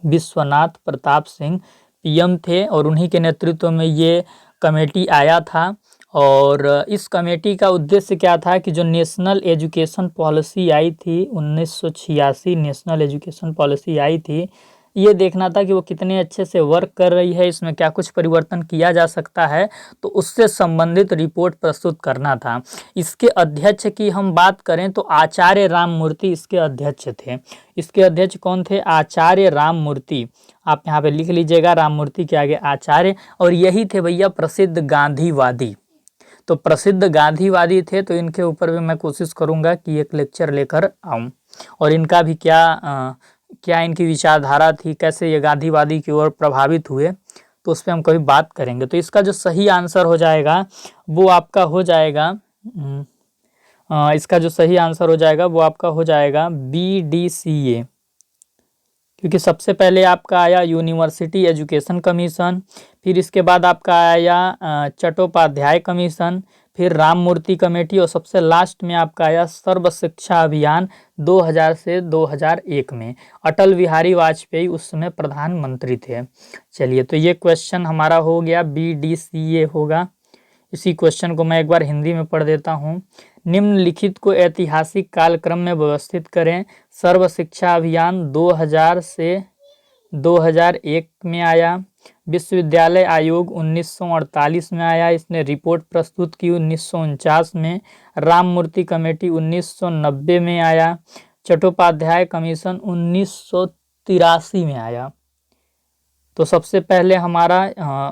विश्वनाथ प्रताप सिंह पीएम थे, और उन्हीं के नेतृत्व में ये कमेटी आया था। और इस कमेटी का उद्देश्य क्या था कि जो नेशनल एजुकेशन पॉलिसी आई थी 1986, नेशनल एजुकेशन पॉलिसी आई थी, ये देखना था कि वो कितने अच्छे से वर्क कर रही है, इसमें क्या कुछ परिवर्तन किया जा सकता है, तो उससे संबंधित रिपोर्ट प्रस्तुत करना था। इसके अध्यक्ष की हम बात करें तो आचार्य राममूर्ति इसके अध्यक्ष थे। इसके अध्यक्ष कौन थे? आचार्य राममूर्ति। आप यहाँ पे लिख लीजिएगा, राममूर्ति के आगे आचार्य, और यही थे भैया प्रसिद्ध गांधीवादी। तो प्रसिद्ध गांधीवादी थे, तो इनके ऊपर भी मैं कोशिश करूंगा कि एक लेक्चर लेकर आऊं, और इनका भी क्या इनकी विचारधारा थी, कैसे ये गांधीवादी की ओर प्रभावित हुए, तो उस पर हम कभी बात करेंगे। तो इसका जो सही आंसर हो जाएगा वो आपका हो जाएगा, इसका जो सही आंसर हो जाएगा वो आपका हो जाएगा BDCA, क्योंकि सबसे पहले आपका आया यूनिवर्सिटी एजुकेशन कमीशन, फिर इसके बाद आपका आया चट्टोपाध्याय कमीशन, फिर राममूर्ति कमेटी, और सबसे लास्ट में आपका आया सर्व शिक्षा अभियान 2000 से 2001 में। अटल बिहारी वाजपेयी उस समय प्रधानमंत्री थे। चलिए, तो ये क्वेश्चन हमारा हो गया, BDCA होगा। इसी क्वेश्चन को मैं एक बार हिंदी में पढ़ देता हूँ। निम्नलिखित को ऐतिहासिक कालक्रम में व्यवस्थित करें। सर्व शिक्षा अभियान 2000 से 2001 में आया। विश्वविद्यालय आयोग 1948 में आया, इसने रिपोर्ट प्रस्तुत की 1949 में। राममूर्ति कमेटी 1990 में आया। चट्टोपाध्याय कमीशन 1983 में आया। तो सबसे पहले हमारा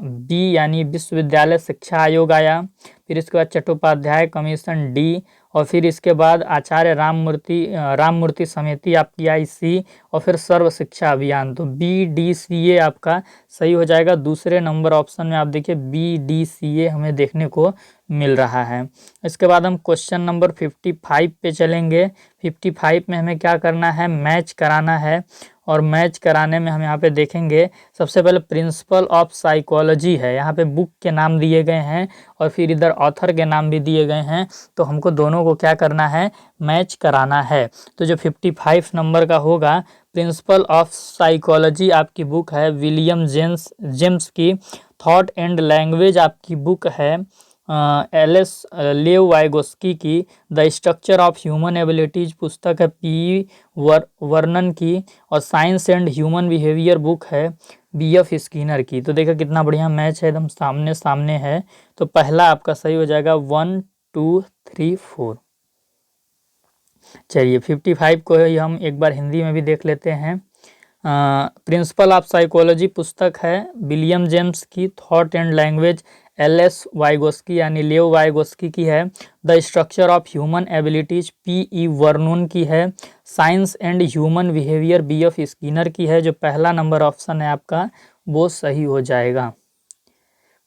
बी यानी विश्वविद्यालय शिक्षा आयोग आया, फिर इसके बाद चट्टोपाध्याय कमीशन डी, और फिर इसके बाद आचार्य राममूर्ति समिति आपकी आई सी, और फिर सर्व शिक्षा अभियान। तो BDCA आपका सही हो जाएगा। दूसरे नंबर ऑप्शन में आप देखिए BDCA हमें देखने को मिल रहा है। इसके बाद हम क्वेश्चन नंबर 55 पे चलेंगे। 55 में हमें क्या करना है? मैच कराना है, और मैच कराने में हम यहाँ पे देखेंगे सबसे पहले प्रिंसिपल ऑफ साइकोलॉजी है, यहाँ पे बुक के नाम दिए गए हैं, और फिर इधर ऑथर के नाम भी दिए गए हैं। तो हमको दोनों को क्या करना है? मैच कराना है। तो जो 55 नंबर का होगा, प्रिंसिपल ऑफ साइकोलॉजी आपकी बुक है विलियम जेम्स की। थॉट एंड लैंग्वेज आपकी बुक है LS लेव वाइगोस्की की। The structure of human abilities पुस्तक है PE वर्नन की। और science and human behaviour book है BF स्किनर की। तो देखो कितना बढ़िया मैच है, एकदम सामने सामने है। तो पहला आपका सही हो जाएगा 1 2 3 4। चलिए 55 को ही हम एक बार हिंदी में भी देख लेते हैं। प्रिंसिपल ऑफ साइकोलॉजी पुस्तक है विलियम जेम्स की, thought and language L S. Vygotsky यानी लेव वाइगोस्की की है, the structure of human abilities P E. Vernon की है, science and human behaviour B F. Skinner की है। जो पहला नंबर ऑप्शन है आपका वो सही हो जाएगा।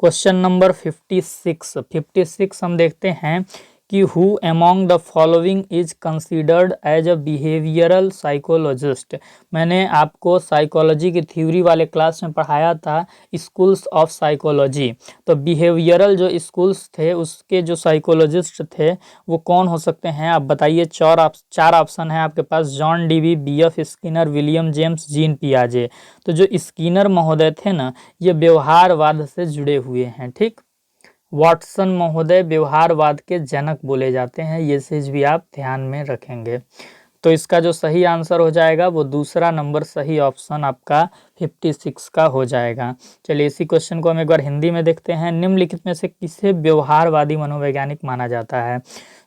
क्वेश्चन नंबर 56 हम देखते हैं कि who among the following is considered as a behavioural psychologist. मैंने आपको साइकोलॉजी की थ्योरी वाले क्लास में पढ़ाया था स्कूल्स ऑफ साइकोलॉजी। तो बिहेवियरल जो स्कूल्स थे उसके जो साइकोलॉजिस्ट थे वो कौन हो सकते हैं आप बताइए। चार ऑप्शन है आपके पास, John Dewey, B F. Skinner, William James, Jean पियाजे। तो जो स्किनर महोदय थे ना ये व्यवहारवाद से जुड़े हुए हैं। ठीक, वाटसन महोदय व्यवहारवाद के जनक बोले जाते हैं, ये चीज भी आप ध्यान में रखेंगे। तो इसका जो सही आंसर हो जाएगा वो दूसरा नंबर सही ऑप्शन आपका 56 का हो जाएगा। चलिए इसी क्वेश्चन को हम एक बार हिंदी में देखते हैं। निम्नलिखित में से किसे व्यवहारवादी मनोवैज्ञानिक माना जाता है।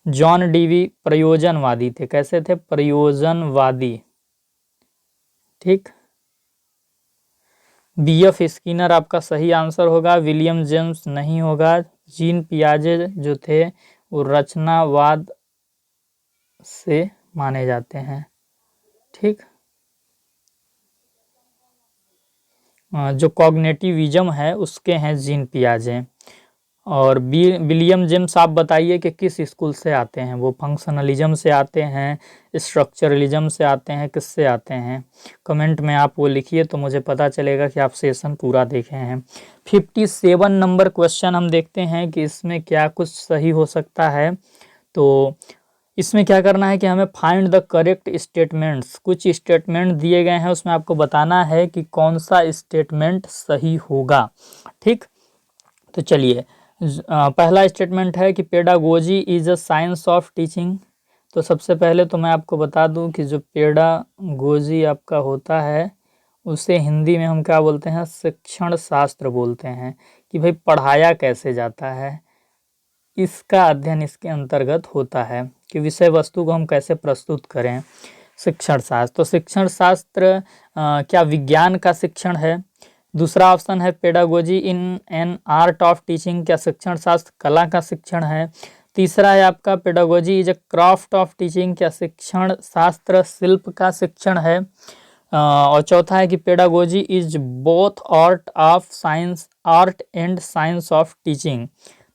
जॉन डीवी प्रयोजनवादी थे। कैसे थे? प्रयोजनवादी। ठीक, बी.एफ. स्किनर आपका सही आंसर होगा, विलियम जेम्स नहीं होगा, जीन पियाजे जो थे वो रचनावाद से माने जाते हैं। ठीक, जो कॉग्निटिविज्म है उसके हैं जीन पियाजे। और विलियम जेम्स आप बताइए कि किस स्कूल से आते हैं। वो फंक्शनलिज्म से आते हैं, स्ट्रक्चरलिज्म से आते हैं, किससे आते हैं? कमेंट में आप वो लिखिए तो मुझे पता चलेगा कि आप सेशन पूरा देखे हैं। 57 नंबर क्वेश्चन हम देखते हैं कि इसमें क्या कुछ सही हो सकता है। तो इसमें क्या करना है कि हमें फाइंड द करेक्ट स्टेटमेंट्स, कुछ स्टेटमेंट दिए गए हैं उसमें आपको बताना है कि कौन सा स्टेटमेंट सही होगा। ठीक, तो चलिए पहला स्टेटमेंट है कि pedagogy is a science of teaching. तो सबसे पहले तो मैं आपको बता दूं कि जो पेडागोजी आपका होता है उसे हिंदी में हम क्या बोलते हैं? शिक्षण शास्त्र बोलते हैं। कि भाई पढ़ाया कैसे जाता है, इसका अध्ययन इसके अंतर्गत होता है कि विषय वस्तु को हम कैसे प्रस्तुत करें। शिक्षण शास्त्र, तो शिक्षण शास्त्र क्या विज्ञान का शिक्षण है? दूसरा ऑप्शन है pedagogy in an art of teaching, क्या शिक्षण शास्त्र कला का शिक्षण है? तीसरा है आपका pedagogy is a craft of teaching, क्या शिक्षण शास्त्र शिल्प का शिक्षण है? और चौथा है कि pedagogy is both art and science of teaching.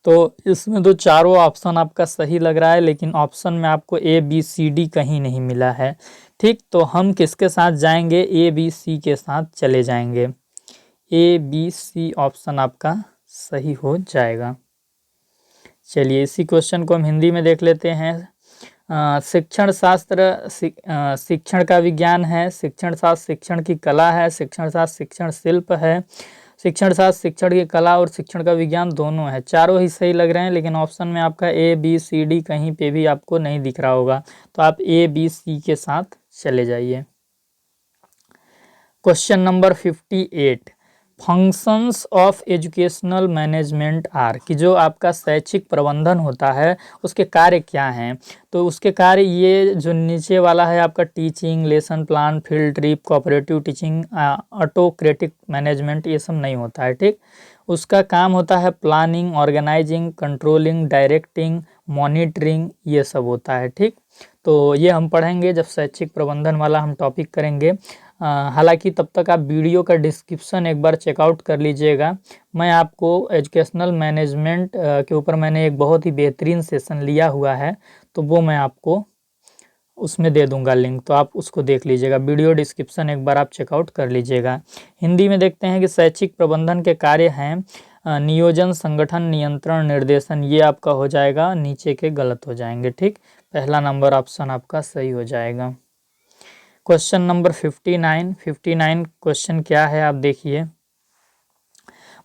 तो इसमें तो चारों ऑप्शन आपका सही लग रहा है, लेकिन ऑप्शन में आपको ए बी सी डी कहीं नहीं मिला है। ठीक, तो हम किसके साथ जाएंगे? ए बी सी के साथ चले जाएंगे। ए बी सी ऑप्शन आपका सही हो जाएगा। चलिए इसी क्वेश्चन को हम हिंदी में देख लेते हैं। शिक्षण शास्त्र शिक्षण का विज्ञान है, शिक्षण शास्त्र शिक्षण की कला है, शिक्षण शास्त्र शिक्षण शिल्प है, शिक्षण शास्त्र शिक्षण की कला और शिक्षण का विज्ञान दोनों है। चारों ही सही लग रहे हैं, लेकिन ऑप्शन में आपका ए बी सी डी कहीं पे भी आपको नहीं दिख रहा होगा, तो आप ए बी सी के साथ चले जाइए। Question number 58, functions of educational management are, कि जो आपका शैक्षिक प्रबंधन होता है उसके कार्य क्या हैं? तो उसके कार्य ये जो नीचे वाला है आपका teaching, lesson plan, field trip, cooperative teaching, autocratic management, ये सब नहीं होता है। ठीक, उसका काम होता है planning, organising, controlling, directing, monitoring, ये सब होता है। ठीक, तो ये हम पढ़ेंगे जब शैक्षिक प्रबंधन वाला हम टॉपिक करेंगे। हालांकि तब तक आप वीडियो का डिस्क्रिप्शन एक बार चेकआउट कर लीजिएगा। मैं आपको एजुकेशनल मैनेजमेंट के ऊपर मैंने एक बहुत ही बेहतरीन सेशन लिया हुआ है, तो वो मैं आपको उसमें दे दूंगा लिंक, तो आप उसको देख लीजिएगा। वीडियो डिस्क्रिप्शन एक बार आप चेकआउट कर लीजिएगा। हिंदी में देखते हैं कि शैक्षिक प्रबंधन के कार्य हैं नियोजन, संगठन, नियंत्रण, निर्देशन। ये आपका हो जाएगा, नीचे के गलत हो जाएंगे। ठीक, पहला नंबर ऑप्शन आपका सही हो जाएगा। क्वेश्चन नंबर 59 क्वेश्चन क्या है आप देखिए।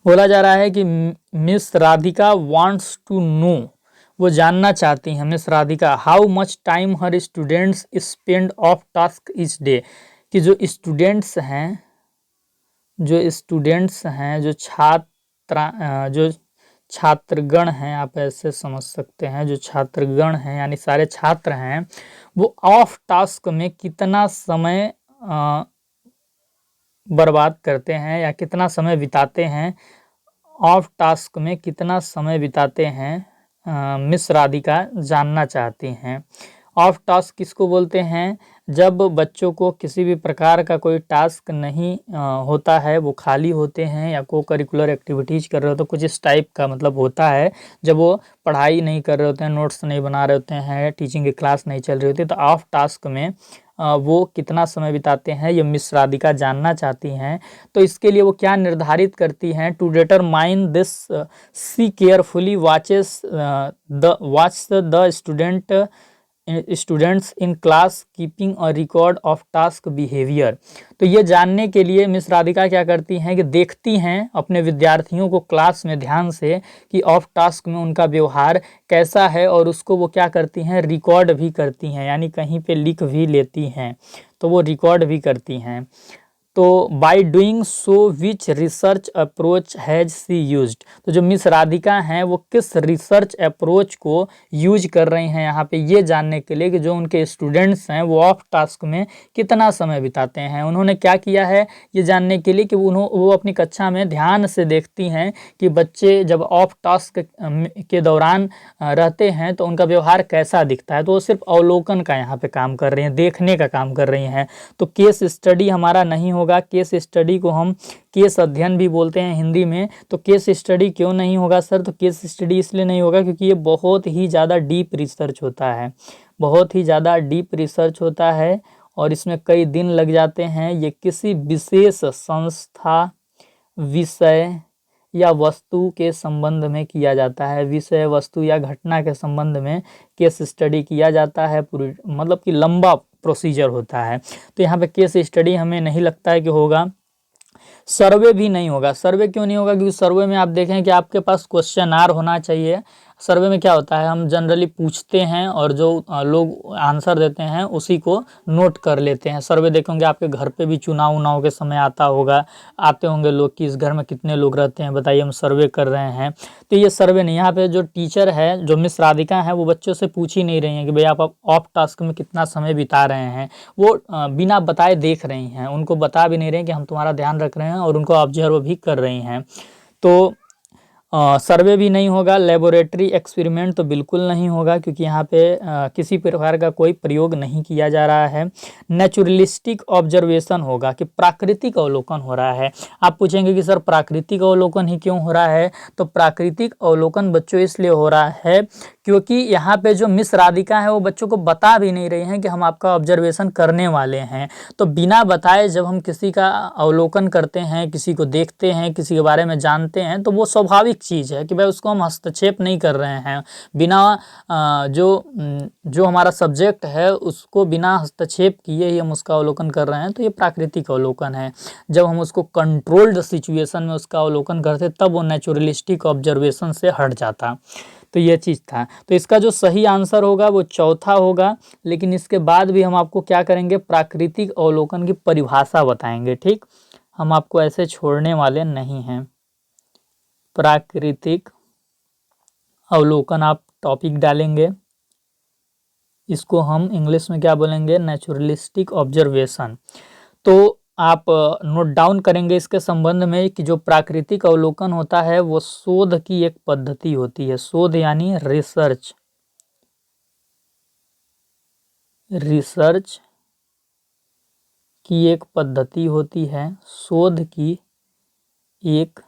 बोला जा रहा है कि Miss Radhika wants to know, वो जानना चाहती हैं Miss Radhika, how much time her students spend off task each day, कि जो स्टूडेंट्स हैं जो छात्रगण हैं, आप ऐसे समझ सकते हैं, जो छात्रगण हैं यानी सारे छात्र हैं, वो ऑफ टास्क में कितना समय बर्बाद करते हैं या कितना समय बिताते हैं, ऑफ टास्क में कितना समय बिताते हैं, मिस राधिका जानना चाहती हैं। ऑफ टास्क किसको बोलते हैं? जब बच्चों को किसी भी प्रकार का कोई टास्क नहीं होता है, वो खाली होते हैं या को करिकुलर एक्टिविटीज़ कर रहे हो तो कुछ इस टाइप का मतलब होता है। जब वो पढ़ाई नहीं कर रहे होते हैं, नोट्स नहीं बना रहे होते हैं, टीचिंग की क्लास नहीं चल रही होती, तो ऑफ टास्क में वो कितना समय बिताते हैं ये मिस राधिका जानना चाहती हैं। तो इसके लिए वो क्या निर्धारित करती हैं? To determine this she carefully watches the students in class keeping a record of task behaviour. तो ये जानने के लिए मिस राधिका क्या करती हैं कि देखती हैं अपने विद्यार्थियों को क्लास में ध्यान से कि ऑफ टास्क में उनका व्यवहार कैसा है, और उसको वो क्या करती हैं? रिकॉर्ड भी करती हैं, यानी कहीं पे लिख भी लेती हैं, तो वो रिकॉर्ड भी करती हैं। तो by doing so which research approach has she used. तो जो मिस राधिका हैं वो किस रिसर्च अप्रोच को यूज कर रही हैं यहाँ पे ये जानने के लिए कि जो उनके स्टूडेंट्स हैं वो ऑफ टास्क में कितना समय बिताते हैं। उन्होंने क्या किया है ये जानने के लिए कि वो अपनी कक्षा में ध्यान से देखती हैं कि बच्चे जब ऑफ टास्क के दौरान रहते हैं तो उनका व्यवहार कैसा दिखता है। तो वो सिर्फ अवलोकन का यहाँ पे काम कर रही हैं, देखने का काम कर रही हैं। तो केस स्टडी हमारा नहीं होगा। केस स्टडी को हम केस अध्ययन भी बोलते हैं हिंदी में। तो केस स्टडी क्यों नहीं होगा सर? तो केस स्टडी इसलिए नहीं होगा क्योंकि ये बहुत ही ज़्यादा डीप रिसर्च होता है, बहुत ही ज़्यादा डीप रिसर्च होता है और इसमें कई दिन लग जाते हैं। ये किसी विशेष संस्था, विषय या वस्तु के संबंध में किया जाता है। विषय, वस्तु या घटना के संबंध में केस स्टडी किया जाता है। पूरी मतलब कि लंबा प्रोसीजर होता है। तो यहाँ पे केस स्टडी हमें नहीं लगता है कि होगा। सर्वे भी नहीं होगा। सर्वे क्यों नहीं होगा? क्योंकि सर्वे में आप देखें कि आपके पास क्वेश्चन आर होना चाहिए। सर्वे में क्या होता है, हम जनरली पूछते हैं और जो लोग आंसर देते हैं उसी को नोट कर लेते हैं। सर्वे देखेंगे आपके घर पे भी चुनाव उनाव के समय आता होगा, आते होंगे लोग कि इस घर में कितने लोग रहते हैं बताइए, हम सर्वे कर रहे हैं। तो ये सर्वे नहीं। यहाँ पे जो टीचर है, जो मिस राधिका है, वो बच्चों से पूछ ही नहीं रही हैं कि भाई आप ऑफ टास्क में कितना समय बिता रहे हैं। वो बिना बताए देख रही हैं, उनको बता भी नहीं रहे हैं कि हम तुम्हारा ध्यान रख रहे हैं, और उनको ऑब्जर्व भी कर रही हैं। तो सर्वे भी नहीं होगा। लेबोरेटरी एक्सपेरिमेंट तो बिल्कुल नहीं होगा क्योंकि यहाँ पे किसी प्रकार का कोई प्रयोग नहीं किया जा रहा है। नेचुरलिस्टिक ऑब्जर्वेशन होगा कि प्राकृतिक अवलोकन हो रहा है। आप पूछेंगे कि सर प्राकृतिक अवलोकन ही क्यों हो रहा है? तो प्राकृतिक अवलोकन बच्चों इसलिए हो रहा है क्योंकि यहाँ पे जो मिस राधिका है वो बच्चों को बता भी नहीं रही हैं कि हम आपका ऑब्जर्वेशन करने वाले हैं। तो बिना बताए जब हम किसी का अवलोकन करते हैं, किसी को देखते हैं, किसी के बारे में जानते हैं, तो वो स्वाभाविक चीज़ है कि भाई उसको हम हस्तक्षेप नहीं कर रहे हैं। बिना जो हमारा सब्जेक्ट है उसको बिना हस्तक्षेप किए ही हम उसका अवलोकन कर रहे हैं, तो ये प्राकृतिक अवलोकन है। जब हम उसको कंट्रोल्ड सिचुएशन में उसका अवलोकन करते तब वो नेचुरलिस्टिक ऑब्जर्वेशन से हट जाता। तो ये चीज़ था। तो इसका जो सही आंसर होगा वो चौथा होगा। लेकिन इसके बाद भी हम आपको क्या करेंगे, प्राकृतिक अवलोकन की परिभाषा बताएंगे। ठीक, हम आपको ऐसे छोड़ने वाले नहीं हैं। प्राकृतिक अवलोकन आप टॉपिक डालेंगे, इसको हम इंग्लिश में क्या बोलेंगे, नेचुरलिस्टिक ऑब्जर्वेशन। तो आप नोट डाउन करेंगे इसके संबंध में कि जो प्राकृतिक अवलोकन होता है वो शोध की एक पद्धति होती है। शोध यानी रिसर्च, रिसर्च की एक पद्धति होती है। शोध की एक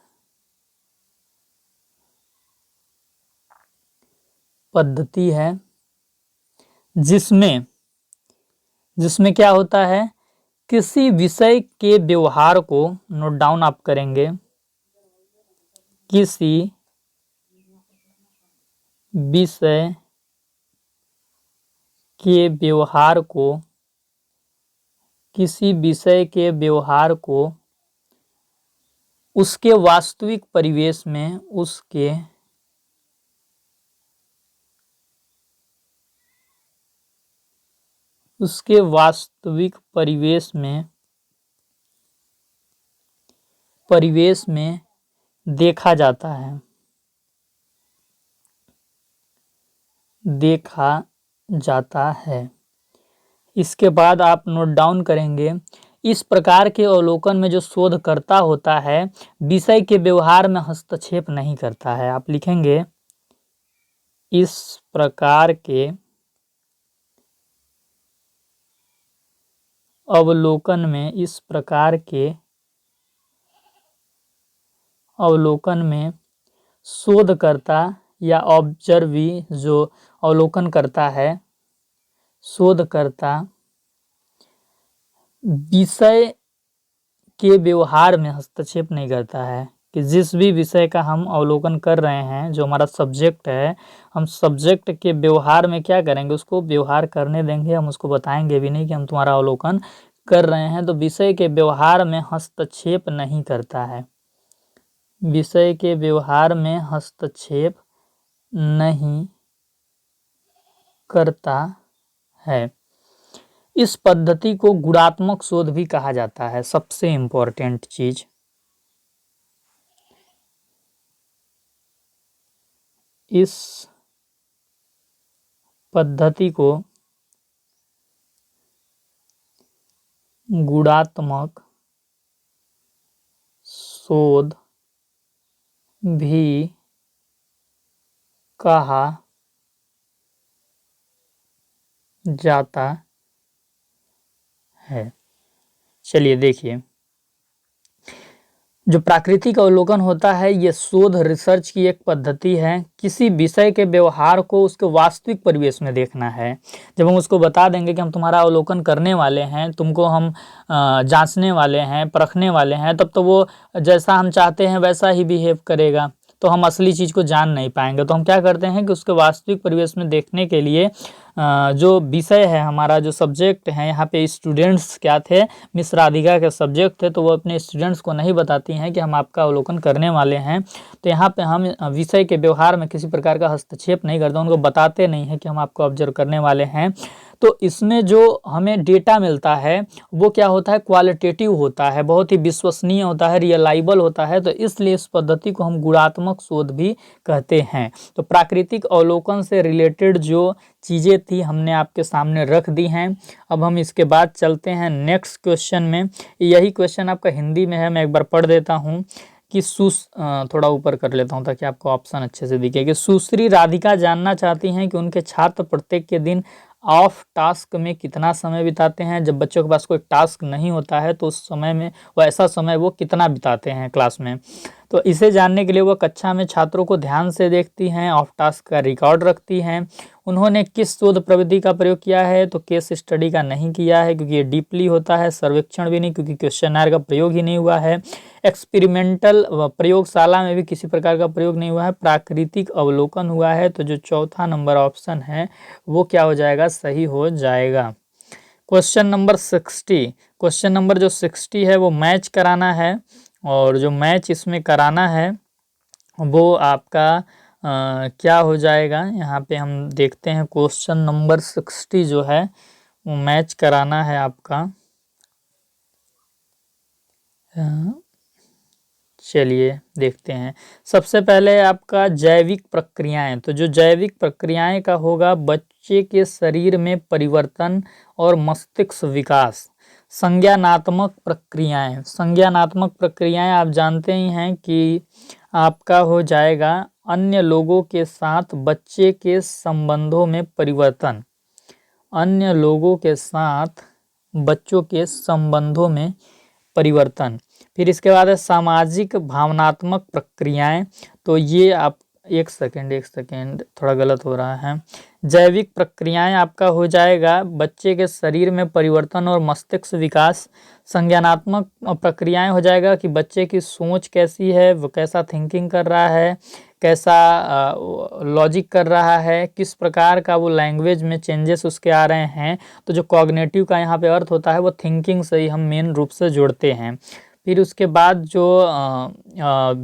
पद्धति है जिसमें क्या होता है, किसी विषय के व्यवहार को, नोट डाउन आप करेंगे, किसी विषय के व्यवहार को, किसी विषय के व्यवहार को उसके वास्तविक परिवेश में, उसके वास्तविक परिवेश में देखा जाता है। देखा जाता है। इसके बाद आप नोट डाउन करेंगे, इस प्रकार के अवलोकन में जो शोधकर्ता होता है विषय के व्यवहार में हस्तक्षेप नहीं करता है। आप लिखेंगे इस प्रकार के अवलोकन में शोधकर्ता या ऑब्जर्वी जो अवलोकन करता है, शोधकर्ता विषय के व्यवहार में हस्तक्षेप नहीं करता है। कि जिस भी विषय का हम अवलोकन कर रहे हैं, जो हमारा सब्जेक्ट है, हम सब्जेक्ट के व्यवहार में क्या करेंगे, उसको व्यवहार करने देंगे। हम उसको बताएंगे भी नहीं कि हम तुम्हारा अवलोकन कर रहे हैं। तो विषय के व्यवहार में हस्तक्षेप नहीं करता है, विषय के व्यवहार में हस्तक्षेप नहीं करता है। इस पद्धति को गुणात्मक शोध भी कहा जाता है। सबसे इंपॉर्टेंट चीज, इस पद्धति को गुणात्मक शोध भी कहा जाता है। चलिए देखिए, जो प्राकृतिक अवलोकन होता है ये शोध रिसर्च की एक पद्धति है। किसी विषय के व्यवहार को उसके वास्तविक परिवेश में देखना है। जब हम उसको बता देंगे कि हम तुम्हारा अवलोकन करने वाले हैं, तुमको हम जांचने वाले हैं, परखने वाले हैं, तब तो वो जैसा हम चाहते हैं वैसा ही बिहेव करेगा, तो हम असली चीज़ को जान नहीं पाएंगे। तो हम क्या करते हैं कि उसके वास्तविक परिवेश में देखने के लिए जो विषय है, हमारा जो सब्जेक्ट है, यहाँ पे स्टूडेंट्स क्या थे, मिस राधिका के सब्जेक्ट थे, तो वो अपने स्टूडेंट्स को नहीं बताती हैं कि हम आपका अवलोकन करने वाले हैं। तो यहाँ पे हम विषय के व्यवहार में किसी प्रकार का हस्तक्षेप नहीं करते, उनको बताते नहीं हैं कि हम आपको ऑब्जर्व करने वाले हैं। तो इसमें जो हमें डेटा मिलता है वो क्या होता है, क्वालिटेटिव होता है, बहुत ही विश्वसनीय होता है, रियलाइबल होता है। तो इसलिए इस पद्धति को हम गुणात्मक शोध भी कहते हैं। तो प्राकृतिक अवलोकन से रिलेटेड जो चीज़ें थी हमने आपके सामने रख दी हैं। अब हम इसके बाद चलते हैं नेक्स्ट क्वेश्चन में। यही क्वेश्चन आपका हिंदी में है, मैं एक बार पढ़ देता हूँ कि थोड़ा ऊपर कर लेता हूँ ताकि आपको ऑप्शन अच्छे से दिखे। कि सुश्री राधिका जानना चाहती हैं कि उनके छात्र प्रत्येक के दिन ऑफ टास्क में कितना समय बिताते हैं। जब बच्चों के पास कोई टास्क नहीं होता है तो उस समय में वैसा समय वो कितना बिताते हैं क्लास में। तो इसे जानने के लिए वो कक्षा में छात्रों को ध्यान से देखती हैं, ऑफ टास्क का रिकॉर्ड रखती हैं। उन्होंने किस शोध प्रविधि का प्रयोग किया है, तो केस स्टडी का नहीं किया है क्योंकि ये डीपली होता है। सर्वेक्षण भी नहीं क्योंकि क्वेश्चनर का प्रयोग ही नहीं हुआ है। एक्सपेरिमेंटल प्रयोगशाला में भी किसी प्रकार का प्रयोग नहीं हुआ है। प्राकृतिक अवलोकन हुआ है। तो जो चौथा नंबर ऑप्शन है वो क्या हो जाएगा, सही हो जाएगा। क्वेश्चन नंबर 60, क्वेश्चन नंबर जो 60 है वो मैच कराना है, और जो मैच इसमें कराना है वो आपका क्या हो जाएगा, यहाँ पे हम देखते हैं। क्वेश्चन नंबर 60 जो है वो मैच कराना है आपका। चलिए देखते हैं। सबसे पहले आपका जैविक प्रक्रियाएं, तो जो जैविक प्रक्रियाएं का होगा, बच्चे के शरीर में परिवर्तन और मस्तिष्क विकास। संज्ञानात्मक प्रक्रियाएं, संज्ञानात्मक प्रक्रियाएं आप जानते ही हैं कि आपका हो जाएगा अन्य लोगों के साथ बच्चे के संबंधों में परिवर्तन, अन्य लोगों के साथ बच्चों के संबंधों में परिवर्तन। फिर इसके बाद है सामाजिक भावनात्मक प्रक्रियाएं, तो ये आप एक सेकेंड थोड़ा गलत हो रहा है। जैविक प्रक्रियाएं आपका हो जाएगा बच्चे के शरीर में परिवर्तन और मस्तिष्क विकास। संज्ञानात्मक प्रक्रियाएं हो जाएगा कि बच्चे की सोच कैसी है, वो कैसा थिंकिंग कर रहा है, कैसा लॉजिक कर रहा है, किस प्रकार का वो लैंग्वेज में चेंजेस उसके आ रहे हैं। तो जो कॉग्निटिव का यहाँ पे अर्थ होता है वो थिंकिंग से ही हम मेन रूप से जोड़ते हैं। फिर उसके बाद जो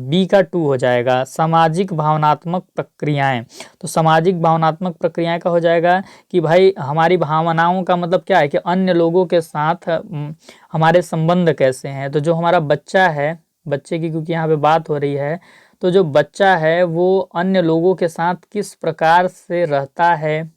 बी का 2 हो जाएगा सामाजिक भावनात्मक प्रक्रियाएं। तो सामाजिक भावनात्मक प्रक्रियाएं का हो जाएगा कि भाई हमारी भावनाओं का मतलब क्या है कि अन्य लोगों के साथ हमारे संबंध कैसे हैं। तो जो हमारा बच्चा है, बच्चे की क्योंकि यहाँ पे बात हो रही है, तो जो बच्चा है वो अन्य लोगों के साथ किस प्रकार से रहता है,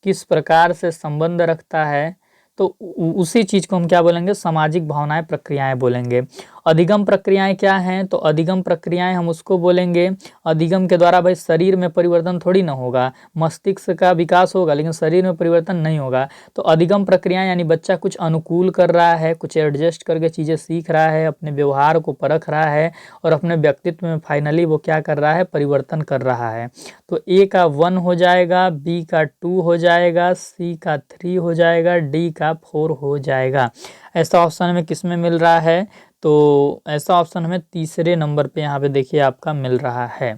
किस प्रकार से संबंध रखता है, तो उसी चीज को हम क्या बोलेंगे, सामाजिक भावनाएं प्रक्रियाएं बोलेंगे। अधिगम प्रक्रियाएं क्या हैं, तो अधिगम प्रक्रियाएं हम उसको बोलेंगे, अधिगम के द्वारा भाई शरीर में परिवर्तन थोड़ी ना होगा, मस्तिष्क का विकास होगा लेकिन शरीर में परिवर्तन नहीं होगा। तो अधिगम प्रक्रियाएं यानी बच्चा कुछ अनुकूल कर रहा है, कुछ एडजस्ट करके चीज़ें सीख रहा है, अपने व्यवहार को परख रहा है और अपने व्यक्तित्व में फाइनली वो क्या कर रहा है, परिवर्तन कर रहा है। तो ए का 1 हो जाएगा, बी का 2 हो जाएगा, सी का 3 हो जाएगा, डी का 4 हो जाएगा। ऐसा ऑप्शन हमें किस में मिल रहा है, तो ऐसा ऑप्शन हमें तीसरे नंबर पे यहाँ पे देखिए आपका मिल रहा है।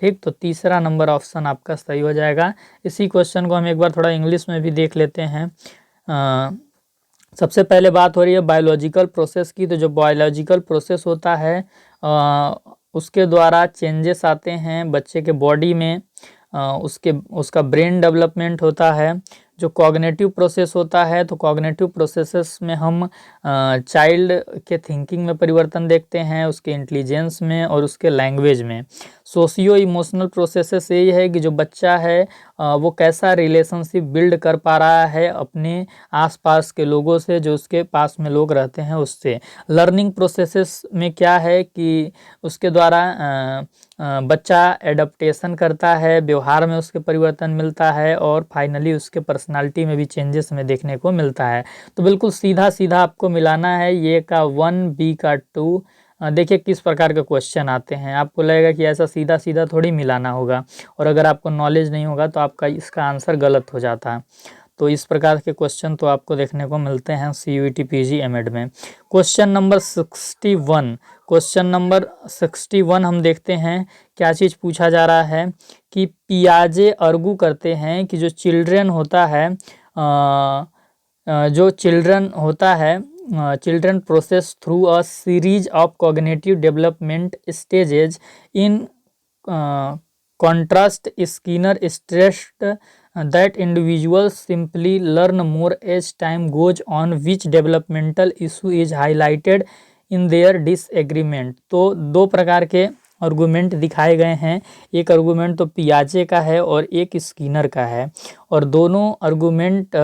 ठीक, तो तीसरा नंबर ऑप्शन आपका सही हो जाएगा। इसी क्वेश्चन को हम एक बार थोड़ा इंग्लिश में भी देख लेते हैं। सबसे पहले बात हो रही है बायोलॉजिकल प्रोसेस की। तो जो बायोलॉजिकल प्रोसेस होता है उसके द्वारा चेंजेस आते हैं बच्चे के बॉडी में, उसका ब्रेन डेवलपमेंट होता है। जो कॉग्निटिव प्रोसेस होता है, तो कॉग्निटिव प्रोसेसेस में हम चाइल्ड के थिंकिंग में परिवर्तन देखते हैं, उसके इंटेलिजेंस में और उसके लैंग्वेज में। सोशियो इमोशनल प्रोसेसेस यही है कि जो बच्चा है वो कैसा रिलेशनशिप बिल्ड कर पा रहा है अपने आसपास के लोगों से, जो उसके पास में लोग रहते हैं उससे। लर्निंग प्रोसेसेस में क्या है कि उसके द्वारा बच्चा एडप्टेशन करता है, व्यवहार में उसके परिवर्तन मिलता है और फाइनली उसके पर्सनालिटी में भी चेंजेस हमें देखने को मिलता है। तो बिल्कुल सीधा सीधा आपको मिलाना है, ए का 1, बी का 2। देखिए किस प्रकार के क्वेश्चन आते हैं, आपको लगेगा कि ऐसा सीधा सीधा थोड़ी मिलाना होगा, और अगर आपको नॉलेज नहीं होगा तो आपका इसका आंसर गलत हो जाता है। तो इस प्रकार के क्वेश्चन तो आपको देखने को मिलते हैं CUET PG एमएड में। क्वेश्चन नंबर 61, क्वेश्चन नंबर 61 हम देखते हैं क्या चीज़ पूछा जा रहा है कि पियाजे आर्गू करते हैं कि जो चिल्ड्रन होता है, children process through a series of cognitive development stages in contrast Skinner stressed that individuals simply learn more as time goes on, which developmental issue is highlighted in their disagreement। तो दो प्रकार के argument दिखाए गए हैं, एक argument तो पियाजे का है और एक स्किनर का है, और दोनों आर्गूमेंट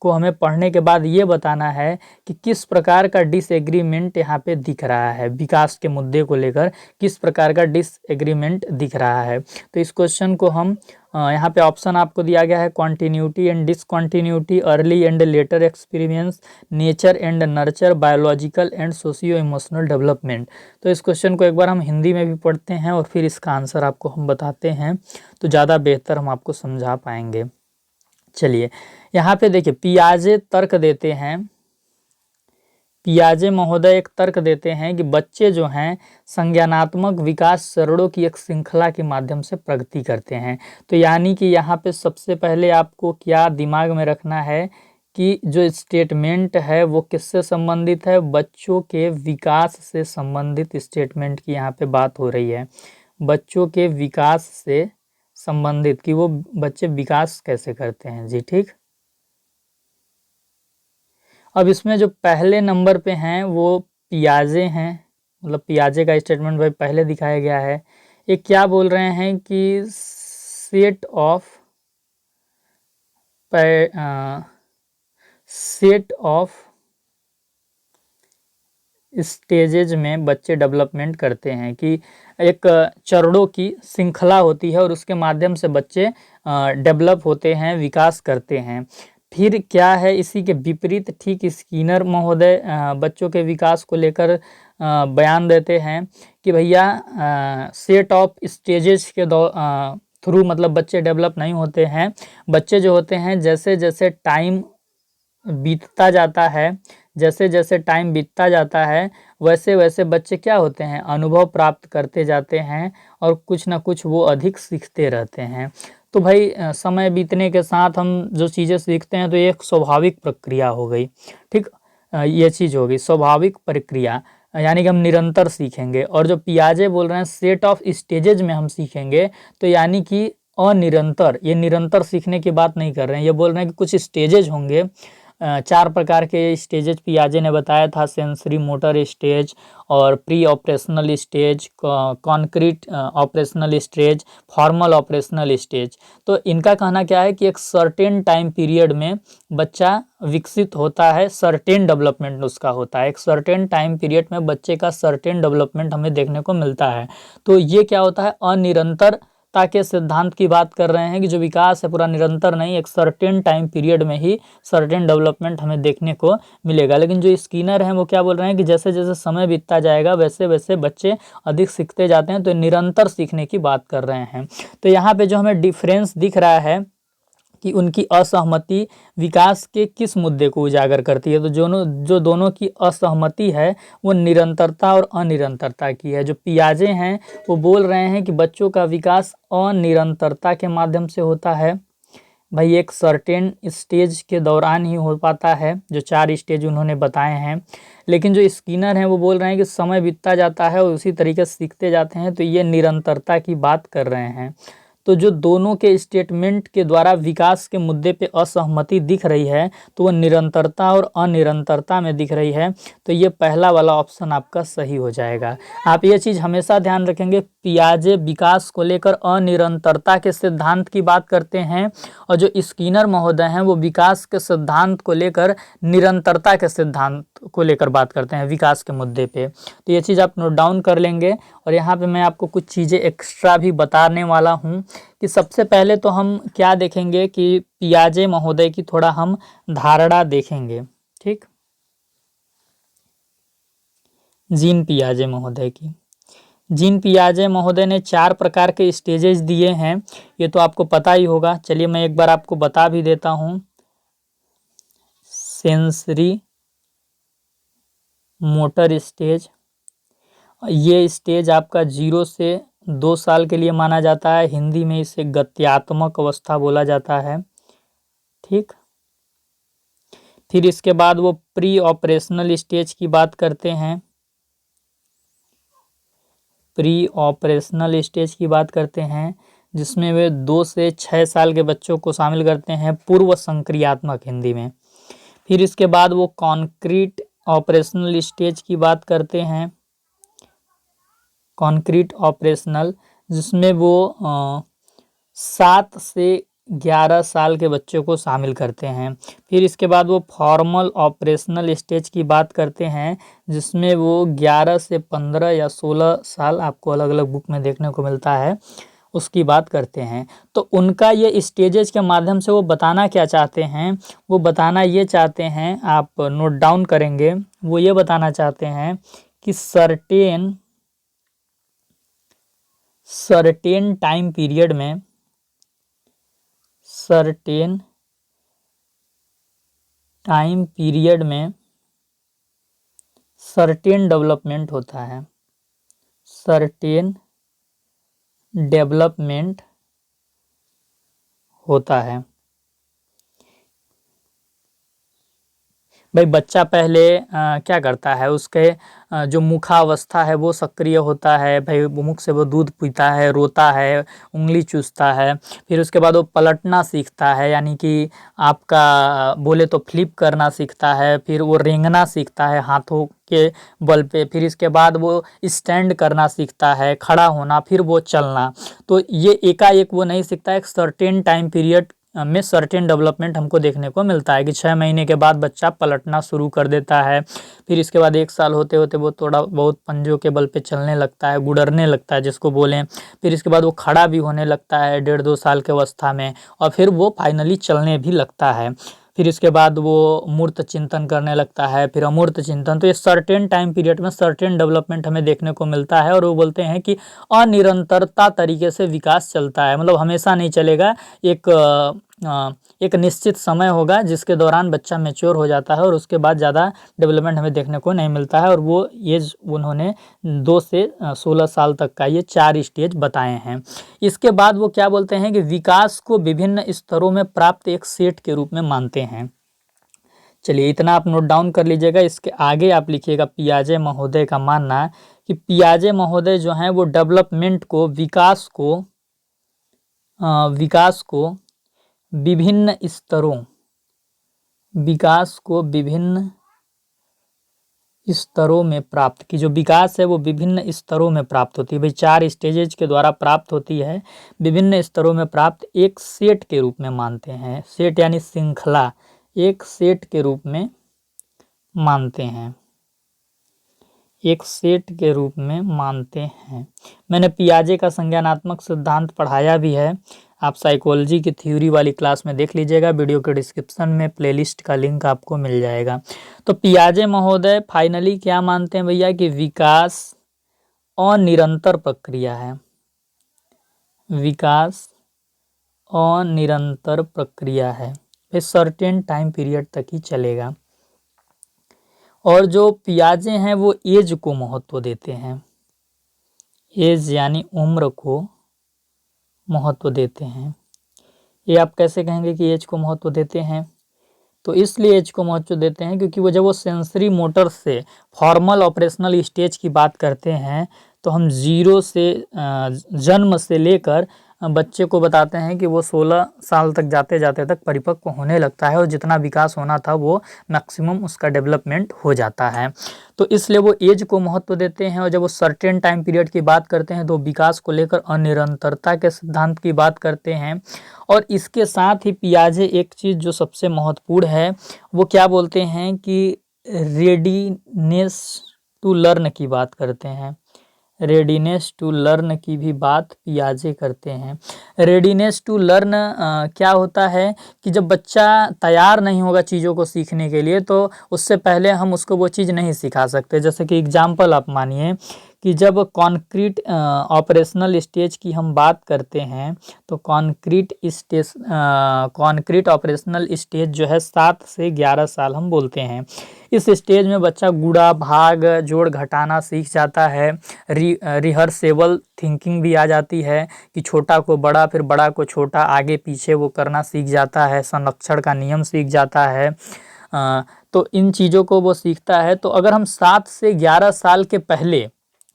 को हमें पढ़ने के बाद ये बताना है कि किस प्रकार का डिसएग्रीमेंट यहाँ पे दिख रहा है, विकास के मुद्दे को लेकर किस प्रकार का डिसएग्रीमेंट दिख रहा है। तो इस क्वेश्चन को हम यहाँ पे ऑप्शन आपको दिया गया है, continuity and discontinuity, early and later experience, nature and nurture, biological and socio emotional development. तो इस क्वेश्चन को एक बार हम हिंदी में भी पढ़ते हैं और फिर इसका आंसर आपको हम बताते हैं, तो ज़्यादा बेहतर हम आपको समझा पाएंगे। चलिए यहाँ पे देखिए पियाजे तर्क देते हैं, पियाजे महोदय एक तर्क देते हैं कि बच्चे जो हैं संज्ञानात्मक विकास चरणों की एक श्रृंखला के माध्यम से प्रगति करते हैं। तो यानी कि यहाँ पे सबसे पहले आपको क्या दिमाग में रखना है कि जो स्टेटमेंट है वो किससे संबंधित है, बच्चों के विकास से संबंधित स्टेटमेंट की यहाँ पे बात हो रही है, बच्चों के विकास से संबंधित कि वो बच्चे विकास कैसे करते हैं जी। ठीक, अब इसमें जो पहले नंबर पे हैं वो पियाजे हैं, मतलब पियाजे का स्टेटमेंट भाई पहले दिखाया गया है। ये क्या बोल रहे हैं कि सेट ऑफ स्टेजेज में बच्चे डेवलपमेंट करते हैं, कि एक चरणों की श्रृंखला होती है और उसके माध्यम से बच्चे डेवलप होते हैं, विकास करते हैं। फिर क्या है इसी के विपरीत, ठीक स्किनर महोदय बच्चों के विकास को लेकर बयान देते हैं कि भैया सेट ऑफ स्टेजेस के थ्रू मतलब बच्चे डेवलप नहीं होते हैं। बच्चे जो होते हैं जैसे जैसे टाइम बीतता जाता है, जैसे जैसे टाइम बीतता जाता है वैसे वैसे बच्चे क्या होते हैं, अनुभव प्राप्त करते जाते हैं और कुछ ना कुछ वो अधिक सीखते रहते हैं। तो भाई समय बीतने के साथ हम जो चीज़ें सीखते हैं तो ये एक स्वाभाविक प्रक्रिया हो गई। ठीक, ये चीज़ हो गई स्वाभाविक प्रक्रिया, यानी कि हम निरंतर सीखेंगे। और जो पियाजे बोल रहे हैं सेट ऑफ स्टेजेज में हम सीखेंगे, तो यानी कि अनिरंतर, ये निरंतर सीखने की बात नहीं कर रहे हैं, ये बोल रहे हैं कि कुछ स्टेजेज होंगे 4 प्रकार के स्टेजेज पियाजे ने बताया था, सेंसरी मोटर स्टेज और pre operational stage, concrete operational stage, formal operational stage. तो इनका कहना क्या है कि एक सर्टेन टाइम पीरियड में बच्चा विकसित होता है, सर्टेन डेवलपमेंट उसका होता है, एक सर्टेन टाइम पीरियड में बच्चे का सर्टेन डेवलपमेंट हमें देखने को मिलता है। तो ये क्या होता है, अनिरंतरता के सिद्धांत की बात कर रहे हैं कि जो विकास है पूरा निरंतर नहीं, एक सर्टेन टाइम पीरियड में ही सर्टेन डेवलपमेंट हमें देखने को मिलेगा। लेकिन जो स्किनर हैं वो क्या बोल रहे हैं कि जैसे जैसे समय बीतता जाएगा वैसे वैसे बच्चे अधिक सीखते जाते हैं, तो निरंतर सीखने की बात कर रहे हैं। तो यहाँ पे जो हमें डिफरेंस दिख रहा है कि उनकी असहमति विकास के किस मुद्दे को उजागर करती है, तो जो दोनों की असहमति है वो निरंतरता और अनिरंतरता की है। जो पियाजे हैं वो बोल रहे हैं कि बच्चों का विकास अनिरंतरता के माध्यम से होता है, भाई एक सर्टेन स्टेज के दौरान ही हो पाता है, जो 4 स्टेज उन्होंने बताए हैं। लेकिन जो स्किनर हैं वो बोल रहे हैं कि समय बीतता जाता है और उसी तरीके से सीखते जाते हैं, तो ये निरंतरता की बात कर रहे हैं। तो जो दोनों के स्टेटमेंट के द्वारा विकास के मुद्दे पे असहमति दिख रही है, तो वो निरंतरता और अनिरंतरता में दिख रही है। तो ये पहला वाला ऑप्शन आपका सही हो जाएगा। आप ये चीज़ हमेशा ध्यान रखेंगे, पियाजे विकास को लेकर अनिरंतरता के सिद्धांत की बात करते हैं और जो स्किनर महोदय हैं वो विकास के सिद्धांत को लेकर निरंतरता के सिद्धांत को लेकर बात करते हैं विकास के मुद्दे पे। तो ये चीज़ आप नोट डाउन कर लेंगे। और यहाँ पे मैं आपको कुछ चीज़ें एक्स्ट्रा भी बताने वाला हूँ कि सबसे पहले तो हम क्या देखेंगे कि पियाजे महोदय की थोड़ा हम धारणा देखेंगे, ठीक। जीन पियाजे महोदय की, जीन पियाजे महोदय ने 4 प्रकार के स्टेजेस दिए हैं, ये तो आपको पता ही होगा। चलिए मैं एक बार आपको बता भी देता हूँ। सेंसरी मोटर स्टेज, ये स्टेज आपका 0 से 2 साल के लिए माना जाता है, हिंदी में इसे गत्यात्मक अवस्था बोला जाता है, ठीक। फिर इसके बाद वो प्री ऑपरेशनल स्टेज की बात करते हैं, प्री ऑपरेशनल स्टेज की बात करते हैं जिसमें वे 2 से 6 साल के बच्चों को शामिल करते हैं, पूर्व संक्रियात्मक हिंदी में। फिर इसके बाद वो कॉन्क्रीट ऑपरेशनल स्टेज की बात करते हैं, कॉन्क्रीट ऑपरेशनल, जिसमें वो 7 से 11 साल के बच्चों को शामिल करते हैं। फिर इसके बाद वो फॉर्मल ऑपरेशनल स्टेज की बात करते हैं जिसमें वो 11 से 15 या 16 साल, आपको अलग अलग बुक में देखने को मिलता है, उसकी बात करते हैं। तो उनका ये स्टेजेस के माध्यम से वो बताना क्या चाहते हैं, वो बताना ये चाहते हैं, आप नोट डाउन करेंगे, वो ये बताना चाहते हैं कि सर्टेन टाइम पीरियड में, सर्टेन टाइम पीरियड में सर्टेन डेवलपमेंट होता है, सर्टेन डेवलपमेंट होता है। भाई बच्चा पहले क्या करता है, उसके जो मुखावस्था है वो सक्रिय होता है, भाई मुख से वो दूध पीता है, रोता है, उंगली चूसता है। फिर उसके बाद वो पलटना सीखता है, यानी कि आपका बोले तो फ्लिप करना सीखता है। फिर वो रेंगना सीखता है हाथों के बल पे। फिर इसके बाद वो स्टैंड करना सीखता है, खड़ा होना, फिर वो चलना। तो ये एकाएक वो नहीं सीखता, एक सर्टेन टाइम पीरियड में सर्टेन डेवलपमेंट हमको देखने को मिलता है कि 6 महीने के बाद बच्चा पलटना शुरू कर देता है। फिर इसके बाद 1 साल होते होते वो थोड़ा बहुत पंजों के बल पे चलने लगता है, गुड़रने लगता है जिसको बोलें। फिर इसके बाद वो खड़ा भी होने लगता है 1.5-2 साल के अवस्था में, और फिर वो फाइनली चलने भी लगता है। फिर इसके बाद वो मूर्त चिंतन करने लगता है, फिर अमूर्त चिंतन। तो ये सर्टेन टाइम पीरियड में सर्टेन डेवलपमेंट हमें देखने को मिलता है। और वो बोलते हैं कि अनिरंतरता तरीके से विकास चलता है, मतलब हमेशा नहीं चलेगा, एक निश्चित समय होगा जिसके दौरान बच्चा मैच्योर हो जाता है और उसके बाद ज़्यादा डेवलपमेंट हमें देखने को नहीं मिलता है। और वो एज उन्होंने 2 से 16 साल तक का ये 4 स्टेज बताए हैं। इसके बाद वो क्या बोलते हैं कि विकास को विभिन्न स्तरों में प्राप्त एक सेट के रूप में मानते हैं। चलिए इतना आप नोट डाउन कर लीजिएगा। इसके आगे आप लिखिएगा, पियाजे महोदय का मानना कि पियाजे महोदय जो हैं वो डेवलपमेंट को, विकास को विभिन्न स्तरों विकास को विभिन्न स्तरों में प्राप्त की, जो विकास है वो विभिन्न स्तरों में प्राप्त होती है। भाई 4 स्टेजेज के द्वारा प्राप्त होती है, विभिन्न स्तरों में प्राप्त एक सेट के रूप में मानते हैं। सेट यानी श्रृंखला, एक सेट के रूप में मानते हैं, एक सेट के रूप में मानते हैं। मैंने पियाजे का संज्ञानात्मक सिद्धांत पढ़ाया भी है, आप साइकोलॉजी की थ्योरी वाली क्लास में देख लीजिएगा, वीडियो के डिस्क्रिप्शन में प्लेलिस्ट का लिंक आपको मिल जाएगा। तो पियाजे महोदय फाइनली क्या मानते हैं भैया कि विकास अनिरंतर प्रक्रिया है, विकास अनिरंतर प्रक्रिया है, ये सर्टेन टाइम पीरियड तक ही चलेगा। और जो पियाजे हैं वो एज को महत्व देते हैं, एज यानी उम्र को महत्व देते हैं। ये आप कैसे कहेंगे कि एज को महत्व देते हैं? तो इसलिए एज को महत्व देते हैं क्योंकि वो जब वो सेंसरी मोटर से फॉर्मल ऑपरेशनल स्टेज की बात करते हैं तो हम 0 से जन्म से लेकर बच्चे को बताते हैं कि वो 16 साल तक जाते जाते तक परिपक्व होने लगता है और जितना विकास होना था वो मैक्सिमम उसका डेवलपमेंट हो जाता है। तो इसलिए वो एज को महत्व देते हैं। और जब वो सर्टेन टाइम पीरियड की बात करते हैं तो विकास को लेकर अनिरंतरता के सिद्धांत की बात करते हैं। और इसके साथ ही पियाजे एक चीज़ जो सबसे महत्वपूर्ण है वो क्या बोलते हैं कि रेडीनेस टू लर्न की बात करते हैं, रेडीनेस टू लर्न की भी बात पियाजे करते हैं। रेडीनेस टू लर्न क्या होता है कि जब बच्चा तैयार नहीं होगा चीज़ों को सीखने के लिए तो उससे पहले हम उसको वो चीज़ नहीं सिखा सकते। जैसे कि एग्जाम्पल आप मानिए कि जब कॉन्क्रीट ऑपरेशनल स्टेज की हम बात करते हैं तो कॉन्क्रीट ऑपरेशनल स्टेज जो है 7 से 11 साल हम बोलते हैं। इस स्टेज में बच्चा गुणा भाग जोड़ घटाना सीख जाता है, रिहर्सेबल थिंकिंग भी आ जाती है कि छोटा को बड़ा फिर बड़ा को छोटा आगे पीछे वो करना सीख जाता है, संरक्षण का नियम सीख जाता है। तो इन चीज़ों को वो सीखता है। तो अगर हम 7 से 11 साल के पहले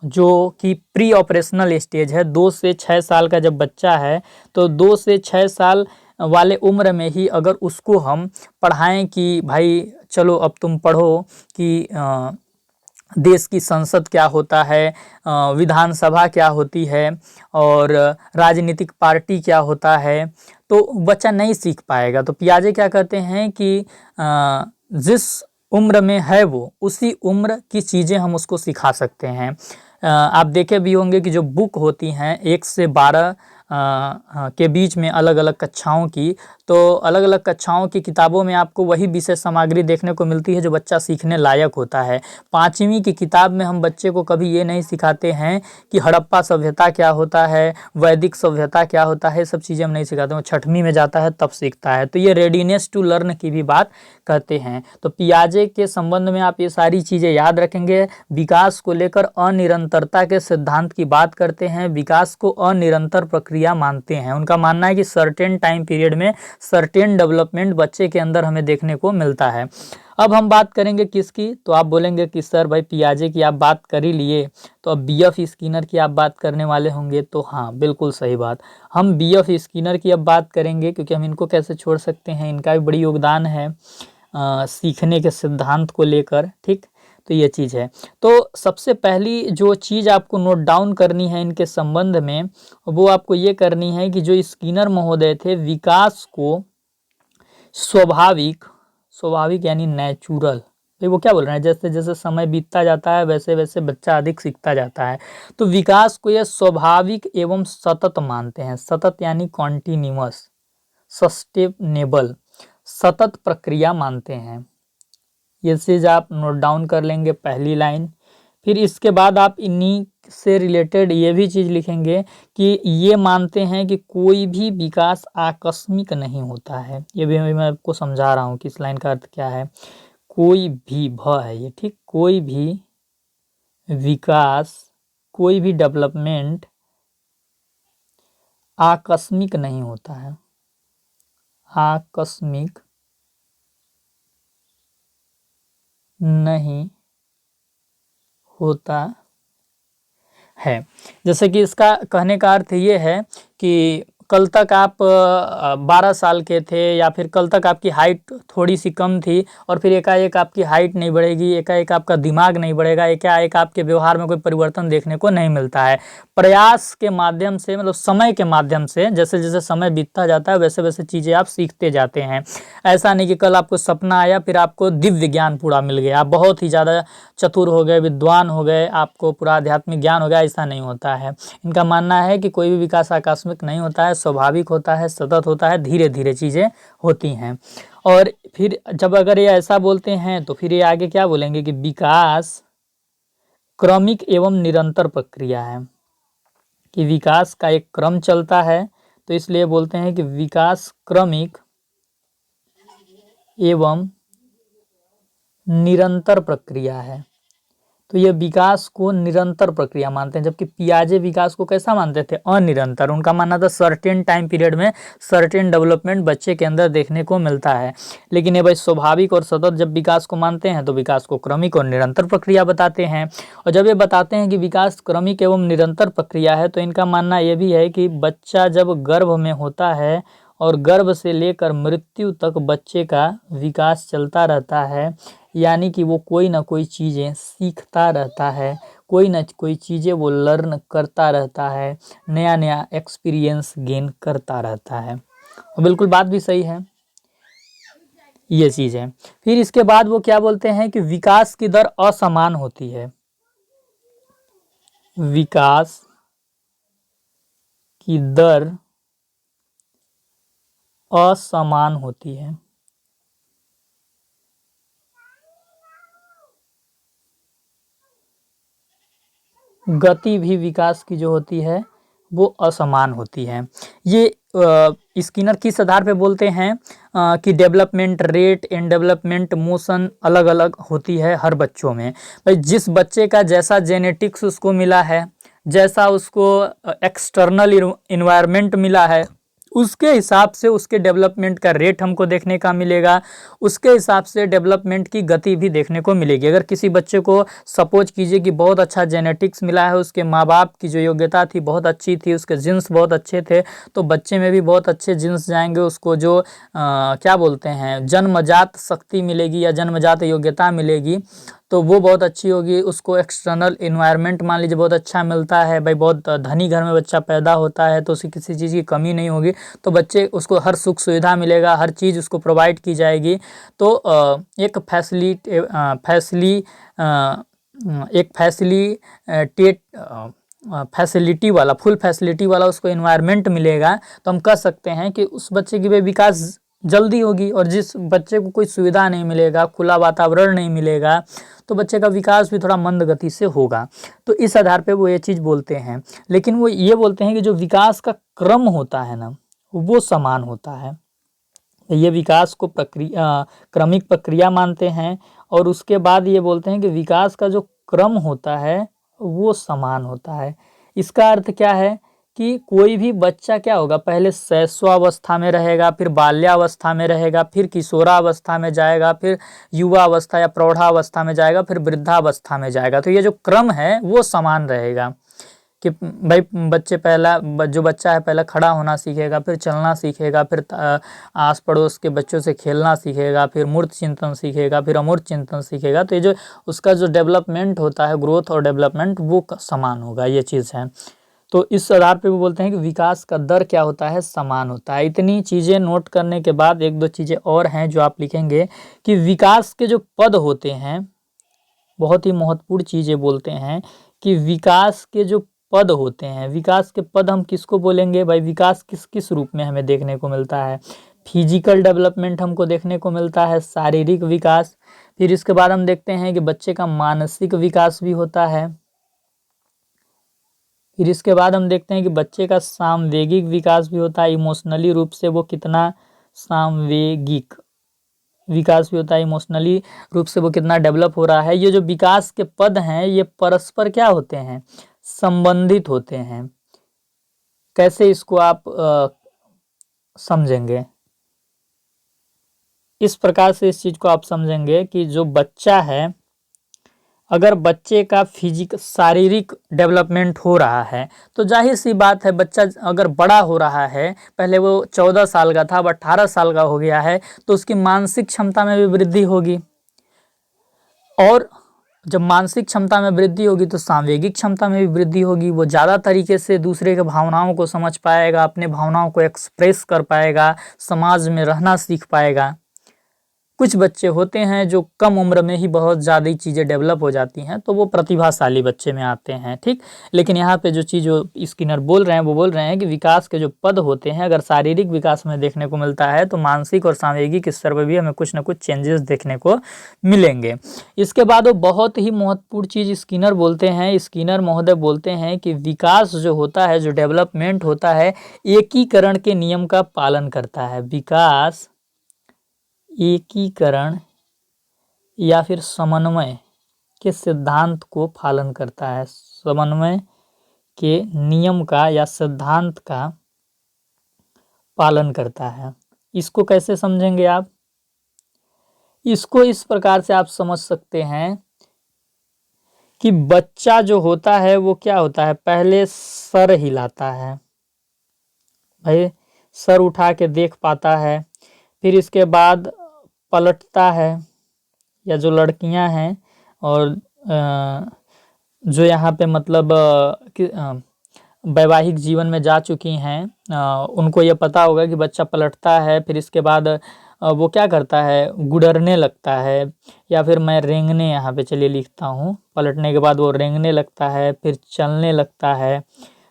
जो कि प्री ऑपरेशनल स्टेज है, 2 से 6 साल का जब बच्चा है तो 2 से 6 साल वाले उम्र में ही अगर उसको हम पढ़ाएं कि भाई चलो अब तुम पढ़ो कि देश की संसद क्या होता है, विधानसभा क्या होती है और राजनीतिक पार्टी क्या होता है, तो बच्चा नहीं सीख पाएगा। तो पियाजे क्या कहते हैं कि जिस उम्र में है वो उसी उम्र की चीज़ें हम उसको सिखा सकते हैं। आप देखे भी होंगे कि जो बुक होती हैं 1 से 12 के बीच में अलग अलग कक्षाओं की, तो अलग अलग कक्षाओं की किताबों में आपको वही विषय सामग्री देखने को मिलती है जो बच्चा सीखने लायक होता है। 5वीं की किताब में हम बच्चे को कभी ये नहीं सिखाते हैं कि हड़प्पा सभ्यता क्या होता है, वैदिक सभ्यता क्या होता है, सब चीज़ें हम नहीं सिखाते। वो 6वीं में जाता है तब सीखता है। तो ये रेडीनेस टू लर्न की भी बात कहते हैं। तो पियाजे के संबंध में आप ये सारी चीज़ें याद रखेंगे। विकास को लेकर अनिरंतरता के सिद्धांत की बात करते हैं, विकास को अनिरंतर प्रक्रिया मानते हैं। उनका मानना है कि सर्टेन टाइम पीरियड में सर्टेन डेवलपमेंट बच्चे के अंदर हमें देखने को मिलता है। अब हम बात करेंगे किसकी, तो आप बोलेंगे कि सर भाई पियाजे की आप बात कर ही लिए तो अब बीएफ स्किनर की आप बात करने वाले होंगे। तो हाँ बिल्कुल सही बात, हम बीएफ स्किनर की अब बात करेंगे क्योंकि हम इनको कैसे छोड़ सकते हैं, इनका भी बड़ी योगदान है सीखने के सिद्धांत को लेकर। ठीक, तो ये चीज़ है। तो सबसे पहली जो चीज़ आपको नोट डाउन करनी है इनके संबंध में वो आपको ये करनी है कि जो स्किनर महोदय थे विकास को स्वाभाविक, स्वाभाविक यानी नेचुरल, तो वो क्या बोल रहे हैं, जैसे जैसे समय बीतता जाता है वैसे वैसे बच्चा अधिक सीखता जाता है। तो विकास को ये स्वाभाविक एवं सतत मानते हैं। सतत यानी कॉन्टिन्यूअस, सस्टेनेबल, सतत प्रक्रिया मानते हैं। ये चीज़ आप नोट डाउन कर लेंगे पहली लाइन। फिर इसके बाद आप इन्हीं से रिलेटेड ये भी चीज़ लिखेंगे कि ये मानते हैं कि कोई भी विकास आकस्मिक नहीं होता है। ये भी मैं आपको समझा रहा हूँ कि इस लाइन का अर्थ क्या है। कोई भी भ है ये, ठीक, कोई भी विकास, कोई भी डेवलपमेंट आकस्मिक नहीं होता है, आकस्मिक नहीं होता है। जैसे कि इसका कहने का अर्थ ये है कि कल तक आप 12 साल के थे या फिर कल तक आपकी हाइट थोड़ी सी कम थी और फिर एकाएक आपकी हाइट नहीं बढ़ेगी, एकाएक आपका दिमाग नहीं बढ़ेगा, एकाएक आपके व्यवहार में कोई परिवर्तन देखने को नहीं मिलता है। प्रयास के माध्यम से, मतलब समय के माध्यम से, जैसे जैसे समय बीतता जाता है वैसे वैसे चीज़ें आप सीखते जाते हैं। ऐसा नहीं कि कल आपको सपना आया फिर आपको दिव्य ज्ञान पूरा मिल गया, आप बहुत ही ज़्यादा चतुर हो गए, विद्वान हो गए, आपको पूरा आध्यात्मिक ज्ञान हो गया, ऐसा नहीं होता है। इनका मानना है कि कोई भी विकास आकस्मिक नहीं होता है, स्वाभाविक होता है, सतत होता है, धीरे धीरे चीज़ें होती हैं। और फिर जब अगर ये ऐसा बोलते हैं तो फिर ये आगे क्या बोलेंगे कि विकास क्रमिक एवं निरंतर प्रक्रिया है, कि विकास का एक क्रम चलता है, तो इसलिए बोलते हैं कि विकास क्रमिक एवं निरंतर प्रक्रिया है। तो ये विकास को निरंतर प्रक्रिया मानते हैं, जबकि पियाजे विकास को कैसा मानते थे? अनिरंतर। उनका मानना था सर्टेन टाइम पीरियड में सर्टेन डेवलपमेंट बच्चे के अंदर देखने को मिलता है। लेकिन ये भाई स्वाभाविक और सतत जब विकास को मानते हैं तो विकास को क्रमिक और निरंतर प्रक्रिया बताते हैं। और जब ये बताते हैं कि विकास क्रमिक एवं निरंतर प्रक्रिया है तो इनका मानना ये भी है कि बच्चा जब गर्भ में होता है और गर्भ से लेकर मृत्यु तक बच्चे का विकास चलता रहता है, यानी कि वो कोई ना कोई चीज़ें सीखता रहता है, कोई ना कोई चीज़ें वो लर्न करता रहता है, नया नया एक्सपीरियंस गेन करता रहता है। और बिल्कुल बात भी सही है, ये चीज़ है। फिर इसके बाद वो क्या बोलते हैं कि विकास की दर असमान होती है। विकास की दर असमान होती है। गति भी विकास की जो होती है वो असमान होती है। ये स्किनर किस आधार पे बोलते हैं कि development rate and development motion अलग अलग होती है हर बच्चों में। भाई जिस बच्चे का जैसा जेनेटिक्स उसको मिला है, जैसा उसको एक्सटर्नल इन्वायरमेंट मिला है, उसके हिसाब से उसके डेवलपमेंट का रेट हमको देखने का मिलेगा, उसके हिसाब से डेवलपमेंट की गति भी देखने को मिलेगी। अगर किसी बच्चे को सपोज कीजिए कि बहुत अच्छा जेनेटिक्स मिला है, उसके माँ बाप की जो योग्यता थी बहुत अच्छी थी, उसके जीन्स बहुत अच्छे थे, तो बच्चे में भी बहुत अच्छे जीन्स जाएंगे, उसको जो क्या बोलते हैं जन्मजात शक्ति मिलेगी या जन्मजात योग्यता मिलेगी तो वो बहुत अच्छी होगी। उसको एक्सटर्नल इन्वायरमेंट मान लीजिए बहुत अच्छा मिलता है, भाई बहुत धनी घर में बच्चा पैदा होता है तो उसे किसी चीज़ की कमी नहीं होगी, तो बच्चे उसको हर सुख सुविधा मिलेगा, हर चीज़ उसको प्रोवाइड की जाएगी। तो एक फैसिलिटी वाला, फुल फैसिलिटी वाला उसको इन्वायरमेंट मिलेगा, तो हम कह सकते हैं कि उस बच्चे की विकास जल्दी होगी। और जिस बच्चे को कोई सुविधा नहीं मिलेगा, खुला वातावरण नहीं मिलेगा, तो बच्चे का विकास भी थोड़ा मंद गति से होगा। तो इस आधार पे वो ये चीज़ बोलते हैं। लेकिन वो ये बोलते हैं कि जो विकास का क्रम होता है ना वो समान होता है। ये विकास को क्रमिक प्रक्रिया मानते हैं। और उसके बाद ये बोलते हैं कि विकास का जो क्रम होता है वो समान होता है। इसका अर्थ क्या है कि कोई भी बच्चा क्या होगा, पहले शैशवावस्था में रहेगा, फिर बाल्यावस्था में रहेगा, फिर किशोरावस्था में जाएगा, फिर युवा अवस्था या प्रौढ़ावस्था में जाएगा, फिर वृद्धावस्था में जाएगा। तो ये जो क्रम है वो समान रहेगा कि भाई जो बच्चा है पहले खड़ा होना सीखेगा, फिर चलना सीखेगा, फिर आस पड़ोस के बच्चों से खेलना सीखेगा, फिर मूर्त चिंतन सीखेगा, फिर अमूर्त चिंतन सीखेगा। तो ये जो उसका जो डेवलपमेंट होता है, ग्रोथ और डेवलपमेंट, वो समान होगा, ये चीज़ है। तो इस आधार पे वो बोलते हैं कि विकास का दर क्या होता है, समान होता है। इतनी चीज़ें नोट करने के बाद एक दो चीज़ें और हैं जो आप लिखेंगे कि विकास के जो पद होते हैं, बहुत ही महत्वपूर्ण चीज़ें बोलते हैं कि विकास के जो पद होते हैं, विकास के पद हम किसको बोलेंगे भाई? विकास किस किस रूप में हमें देखने को मिलता है? फिजिकल डेवलपमेंट हमको देखने को मिलता है, शारीरिक विकास। फिर इसके बाद हम देखते हैं कि बच्चे का मानसिक विकास भी होता है। फिर इसके बाद हम देखते हैं कि बच्चे का सामवेगिक विकास भी होता है, इमोशनली रूप से वो कितना सामवेगिक विकास भी होता है, इमोशनली रूप से वो कितना डेवलप हो रहा है। ये जो विकास के पद हैं ये परस्पर क्या होते हैं, संबंधित होते हैं। कैसे इसको आप समझेंगे? इस प्रकार से इस चीज को आप समझेंगे कि जो बच्चा है अगर बच्चे का शारीरिक डेवलपमेंट हो रहा है तो जाहिर सी बात है, बच्चा अगर बड़ा हो रहा है, पहले वो 14 साल का था, अब 18 साल का हो गया है, तो उसकी मानसिक क्षमता में भी वृद्धि होगी, और जब मानसिक क्षमता में वृद्धि होगी तो सांवेगिक क्षमता में भी वृद्धि होगी। वो ज़्यादा तरीके से दूसरे के भावनाओं को समझ पाएगा, अपने भावनाओं को एक्सप्रेस कर पाएगा, समाज में रहना सीख पाएगा। कुछ बच्चे होते हैं जो कम उम्र में ही बहुत ज़्यादा चीज़ें डेवलप हो जाती हैं, तो वो प्रतिभाशाली बच्चे में आते हैं, ठीक। लेकिन यहाँ पे जो चीज़ स्किनर बोल रहे हैं, वो बोल रहे हैं कि विकास के जो पद होते हैं, अगर शारीरिक विकास में देखने को मिलता है तो मानसिक और सांवेगिक स्तर पर भी हमें कुछ ना कुछ चेंजेस देखने को मिलेंगे। इसके बाद वो बहुत ही महत्वपूर्ण चीज़ स्किनर बोलते हैं, स्किनर महोदय बोलते हैं कि विकास जो होता है, जो डेवलपमेंट होता है, एकीकरण के नियम का पालन करता है। विकास एकीकरण या फिर समन्वय के सिद्धांत को पालन करता है, समन्वय के नियम का या सिद्धांत का पालन करता है। इसको कैसे समझेंगे आप? इसको इस प्रकार से आप समझ सकते हैं कि बच्चा जो होता है वो क्या होता है, पहले सर हिलाता है, भाई सर उठा के देख पाता है, फिर इसके बाद पलटता है, या जो लड़कियां हैं और जो यहाँ पे मतलब वैवाहिक जीवन में जा चुकी हैं, उनको ये पता होगा कि बच्चा पलटता है, फिर इसके बाद वो क्या करता है, गुडरने लगता है, या फिर मैं रेंगने यहाँ पे चलिए लिखता हूँ, पलटने के बाद वो रेंगने लगता है, फिर चलने लगता है,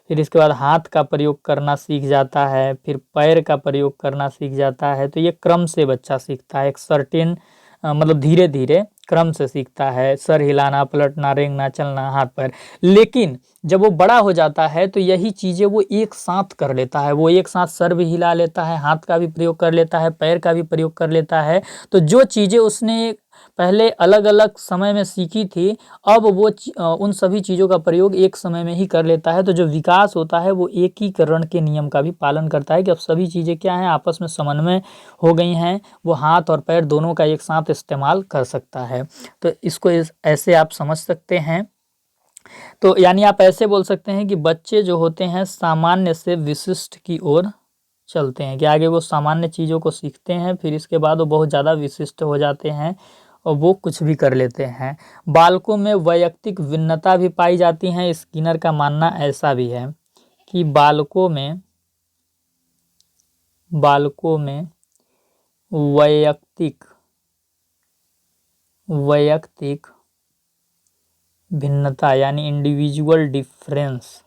फिर इसके बाद हाथ का प्रयोग करना सीख जाता है, फिर पैर का प्रयोग करना सीख जाता है। तो ये क्रम से बच्चा सीखता है, एक सर्टेन मतलब धीरे धीरे क्रम से सीखता है, सर हिलाना, पलटना, रेंगना, चलना, हाथ पैर। लेकिन जब वो बड़ा हो जाता है तो यही चीज़ें वो एक साथ कर लेता है, वो एक साथ सर भी हिला लेता है, हाथ का भी प्रयोग कर लेता है, पैर का भी प्रयोग कर लेता है। तो जो चीज़ें उसने पहले अलग अलग समय में सीखी थी, अब वो उन सभी चीज़ों का प्रयोग एक समय में ही कर लेता है। तो जो विकास होता है वो एकीकरण के नियम का भी पालन करता है कि अब सभी चीज़ें क्या हैं, आपस में समन्वय हो गई हैं, वो हाथ और पैर दोनों का एक साथ इस्तेमाल कर सकता है। तो इसको ऐसे आप समझ सकते हैं। तो यानी आप ऐसे बोल सकते हैं कि बच्चे जो होते हैं सामान्य से विशिष्ट की ओर चलते हैं, कि आगे वो सामान्य चीज़ों को सीखते हैं, फिर इसके बाद वो बहुत ज़्यादा विशिष्ट हो जाते हैं और वो कुछ भी कर लेते हैं। बालकों में वैयक्तिक भिन्नता भी पाई जाती है। स्किनर का मानना ऐसा भी है कि बालकों में वैयक्तिक भिन्नता यानी इंडिविजुअल डिफरेंस,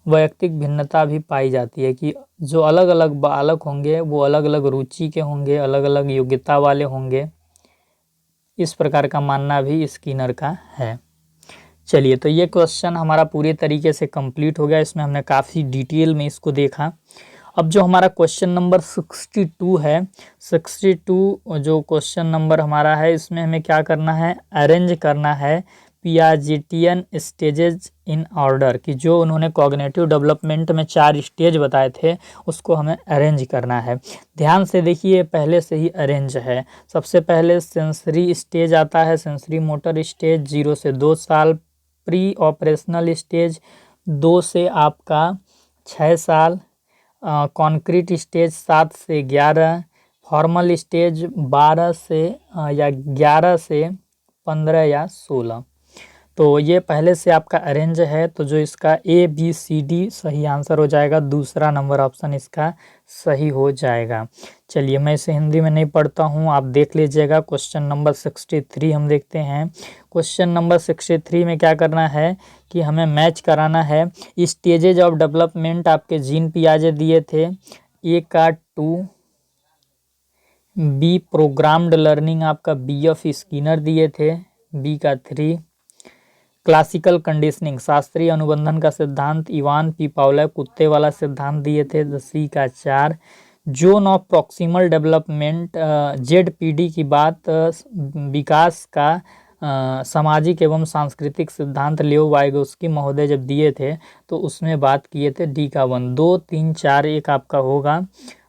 वैयक्तिक भिन्नता भी पाई जाती है कि जो अलग अलग बालक होंगे वो अलग अलग रुचि के होंगे, अलग अलग योग्यता वाले होंगे। इस प्रकार का मानना भी स्किनर का है। चलिए, तो ये क्वेश्चन हमारा पूरे तरीके से कंप्लीट हो गया, इसमें हमने काफ़ी डिटेल में इसको देखा। अब जो हमारा क्वेश्चन नंबर 62 है, 62 जो क्वेश्चन नंबर हमारा है, इसमें हमें क्या करना है, अरेंज करना है पियाजेटियन स्टेजेज इन ऑर्डर, कि जो उन्होंने कॉग्निटिव डेवलपमेंट में 4 स्टेज बताए थे उसको हमें अरेंज करना है। ध्यान से देखिए, पहले से ही अरेंज है। सबसे पहले सेंसरी स्टेज आता है, सेंसरी मोटर स्टेज 0 से 2 साल, प्री ऑपरेशनल स्टेज 2 से आपका 6 साल, कॉन्क्रीट स्टेज 7 से 11, फॉर्मल स्टेज 12 से या 11 से 15 या 16। तो ये पहले से आपका अरेंज है, तो जो इसका ABCD सही आंसर हो जाएगा, दूसरा नंबर ऑप्शन इसका सही हो जाएगा। चलिए, मैं इसे हिंदी में नहीं पढ़ता हूँ, आप देख लीजिएगा। क्वेश्चन नंबर 63 हम देखते हैं। क्वेश्चन नंबर 63 में क्या करना है कि हमें मैच कराना है स्टेजेज ऑफ डेवलपमेंट। आपके जीन पियाजे दिए थे, ए का 2, बी प्रोग्राम्ड लर्निंग आपका BF स्किनर दिए थे, बी का 3, क्लासिकल कंडीशनिंग शास्त्रीय अनुबंधन का सिद्धांत इवान पी पावलोव कुत्ते वाला सिद्धांत दिए थे, सी का 4, zone of proximal development ZPD की बात विकास का सामाजिक एवं सांस्कृतिक सिद्धांत लियो वाइगोस्की महोदय जब दिए थे तो उसमें बात किए थे, डी का 1, 2, 3, 4, 1 आपका होगा।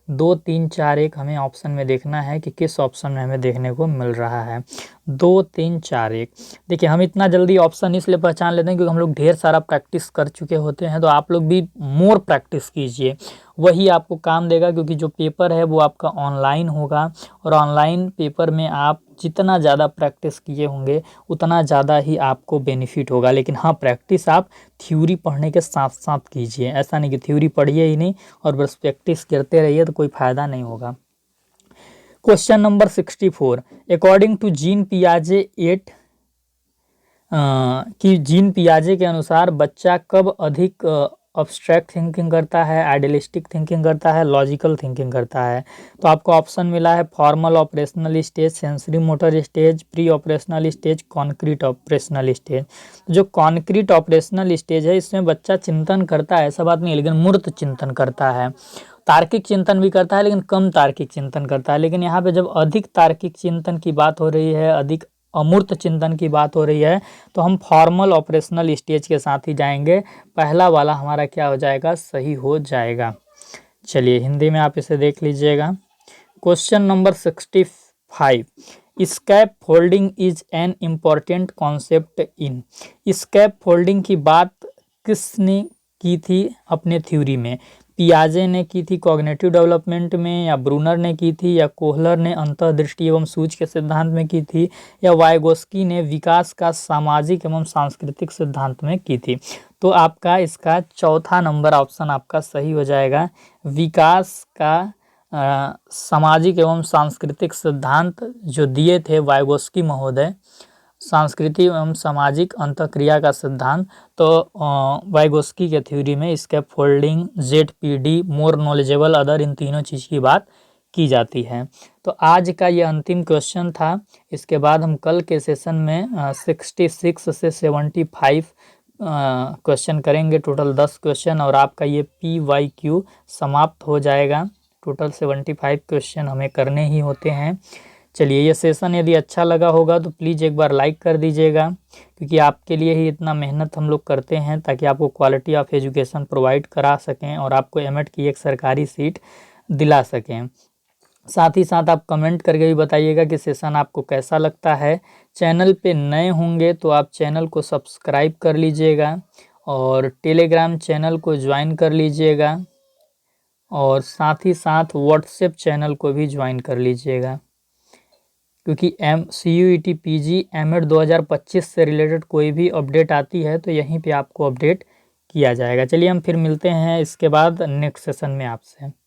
2 3 4 1 हमें ऑप्शन में देखना है कि किस ऑप्शन में हमें देखने को मिल रहा है। 2 3 4 1 देखिए, हम इतना जल्दी ऑप्शन इसलिए पहचान लेते हैं क्योंकि हम लोग ढेर सारा प्रैक्टिस कर चुके होते हैं। तो आप लोग भी मोर प्रैक्टिस कीजिए, वही आपको काम देगा, क्योंकि जो पेपर है वो आपका ऑनलाइन होगा और ऑनलाइन पेपर में आप जितना ज़्यादा प्रैक्टिस किए होंगे उतना ज़्यादा ही आपको बेनिफिट होगा। लेकिन हाँ, प्रैक्टिस आप थ्योरी पढ़ने के साथ साथ कीजिए, ऐसा नहीं कि थ्योरी पढ़िए ही नहीं और बस प्रैक्टिस करते रहिए तो कोई फ़ायदा नहीं होगा। Question number 64, according to gene पियाजे gene पियाजे के अनुसार बच्चा कब अधिक अब्स्ट्रैक्ट थिंकिंग करता है, आइडियलिस्टिक थिंकिंग करता है, लॉजिकल थिंकिंग करता है। तो आपको ऑप्शन मिला है formal operational stage, sensory motor stage, pre operational stage, concrete operational stage. जो कॉन्क्रीट ऑपरेशनल स्टेज है इसमें बच्चा चिंतन करता है, ऐसा बात नहीं है, लेकिन मूर्त चिंतन करता है। तार्किक चिंतन भी करता है लेकिन कम तार्किक चिंतन करता है। लेकिन यहाँ पे जब अधिक तार्किक चिंतन की बात हो रही है, अधिक अमूर्त चिंतन की बात हो रही है, तो हम फॉर्मल ऑपरेशनल स्टेज के साथ ही जाएंगे। पहला वाला हमारा क्या हो जाएगा, सही हो जाएगा। चलिए हिंदी में आप इसे देख लीजिएगा। Question number 65, scaffolding is an important concept in. Scaffolding की बात किसने की थी अपने थ्योरी में? पियाजे ने की थी कॉग्निटिव डेवलपमेंट में, या ब्रूनर ने की थी, या कोहलर ने अंतर्दृष्टि एवं सूझ के सिद्धांत में की थी, या वाइगोस्की ने विकास का सामाजिक एवं सांस्कृतिक सिद्धांत में की थी? तो आपका इसका चौथा नंबर ऑप्शन आपका सही हो जाएगा। विकास का सामाजिक एवं सांस्कृतिक सिद्धांत जो दिए थे वाइगोस्की महोदय, सांस्कृतिक एवं सामाजिक अंतःक्रिया का सिद्धांत, तो वाइगोस्की के थ्योरी में scaffolding, ZPD, more knowledgeable other, इन तीनों चीज़ की बात की जाती है। तो आज का ये अंतिम क्वेश्चन था। इसके बाद हम कल के सेशन में 66 से 75 क्वेश्चन करेंगे, टोटल 10 क्वेश्चन, और आपका ये PYQ समाप्त हो जाएगा। टोटल 75 क्वेश्चन हमें करने ही होते हैं। चलिए, ये सेशन यदि अच्छा लगा होगा तो प्लीज़ एक बार लाइक कर दीजिएगा, क्योंकि आपके लिए ही इतना मेहनत हम लोग करते हैं ताकि आपको क्वालिटी ऑफ एजुकेशन प्रोवाइड करा सकें और आपको एमएड की एक सरकारी सीट दिला सकें। साथ ही साथ आप कमेंट करके भी बताइएगा कि सेशन आपको कैसा लगता है। चैनल पे नए होंगे तो आप चैनल को सब्सक्राइब कर लीजिएगा और टेलीग्राम चैनल को ज्वाइन कर लीजिएगा, और साथ ही साथ व्हाट्सएप चैनल को भी ज्वाइन कर लीजिएगा, क्योंकि CUET PG एमएड 2025 से रिलेटेड कोई भी अपडेट आती है तो यहीं पे आपको अपडेट किया जाएगा। चलिए हम फिर मिलते हैं इसके बाद नेक्स्ट सेशन में आपसे।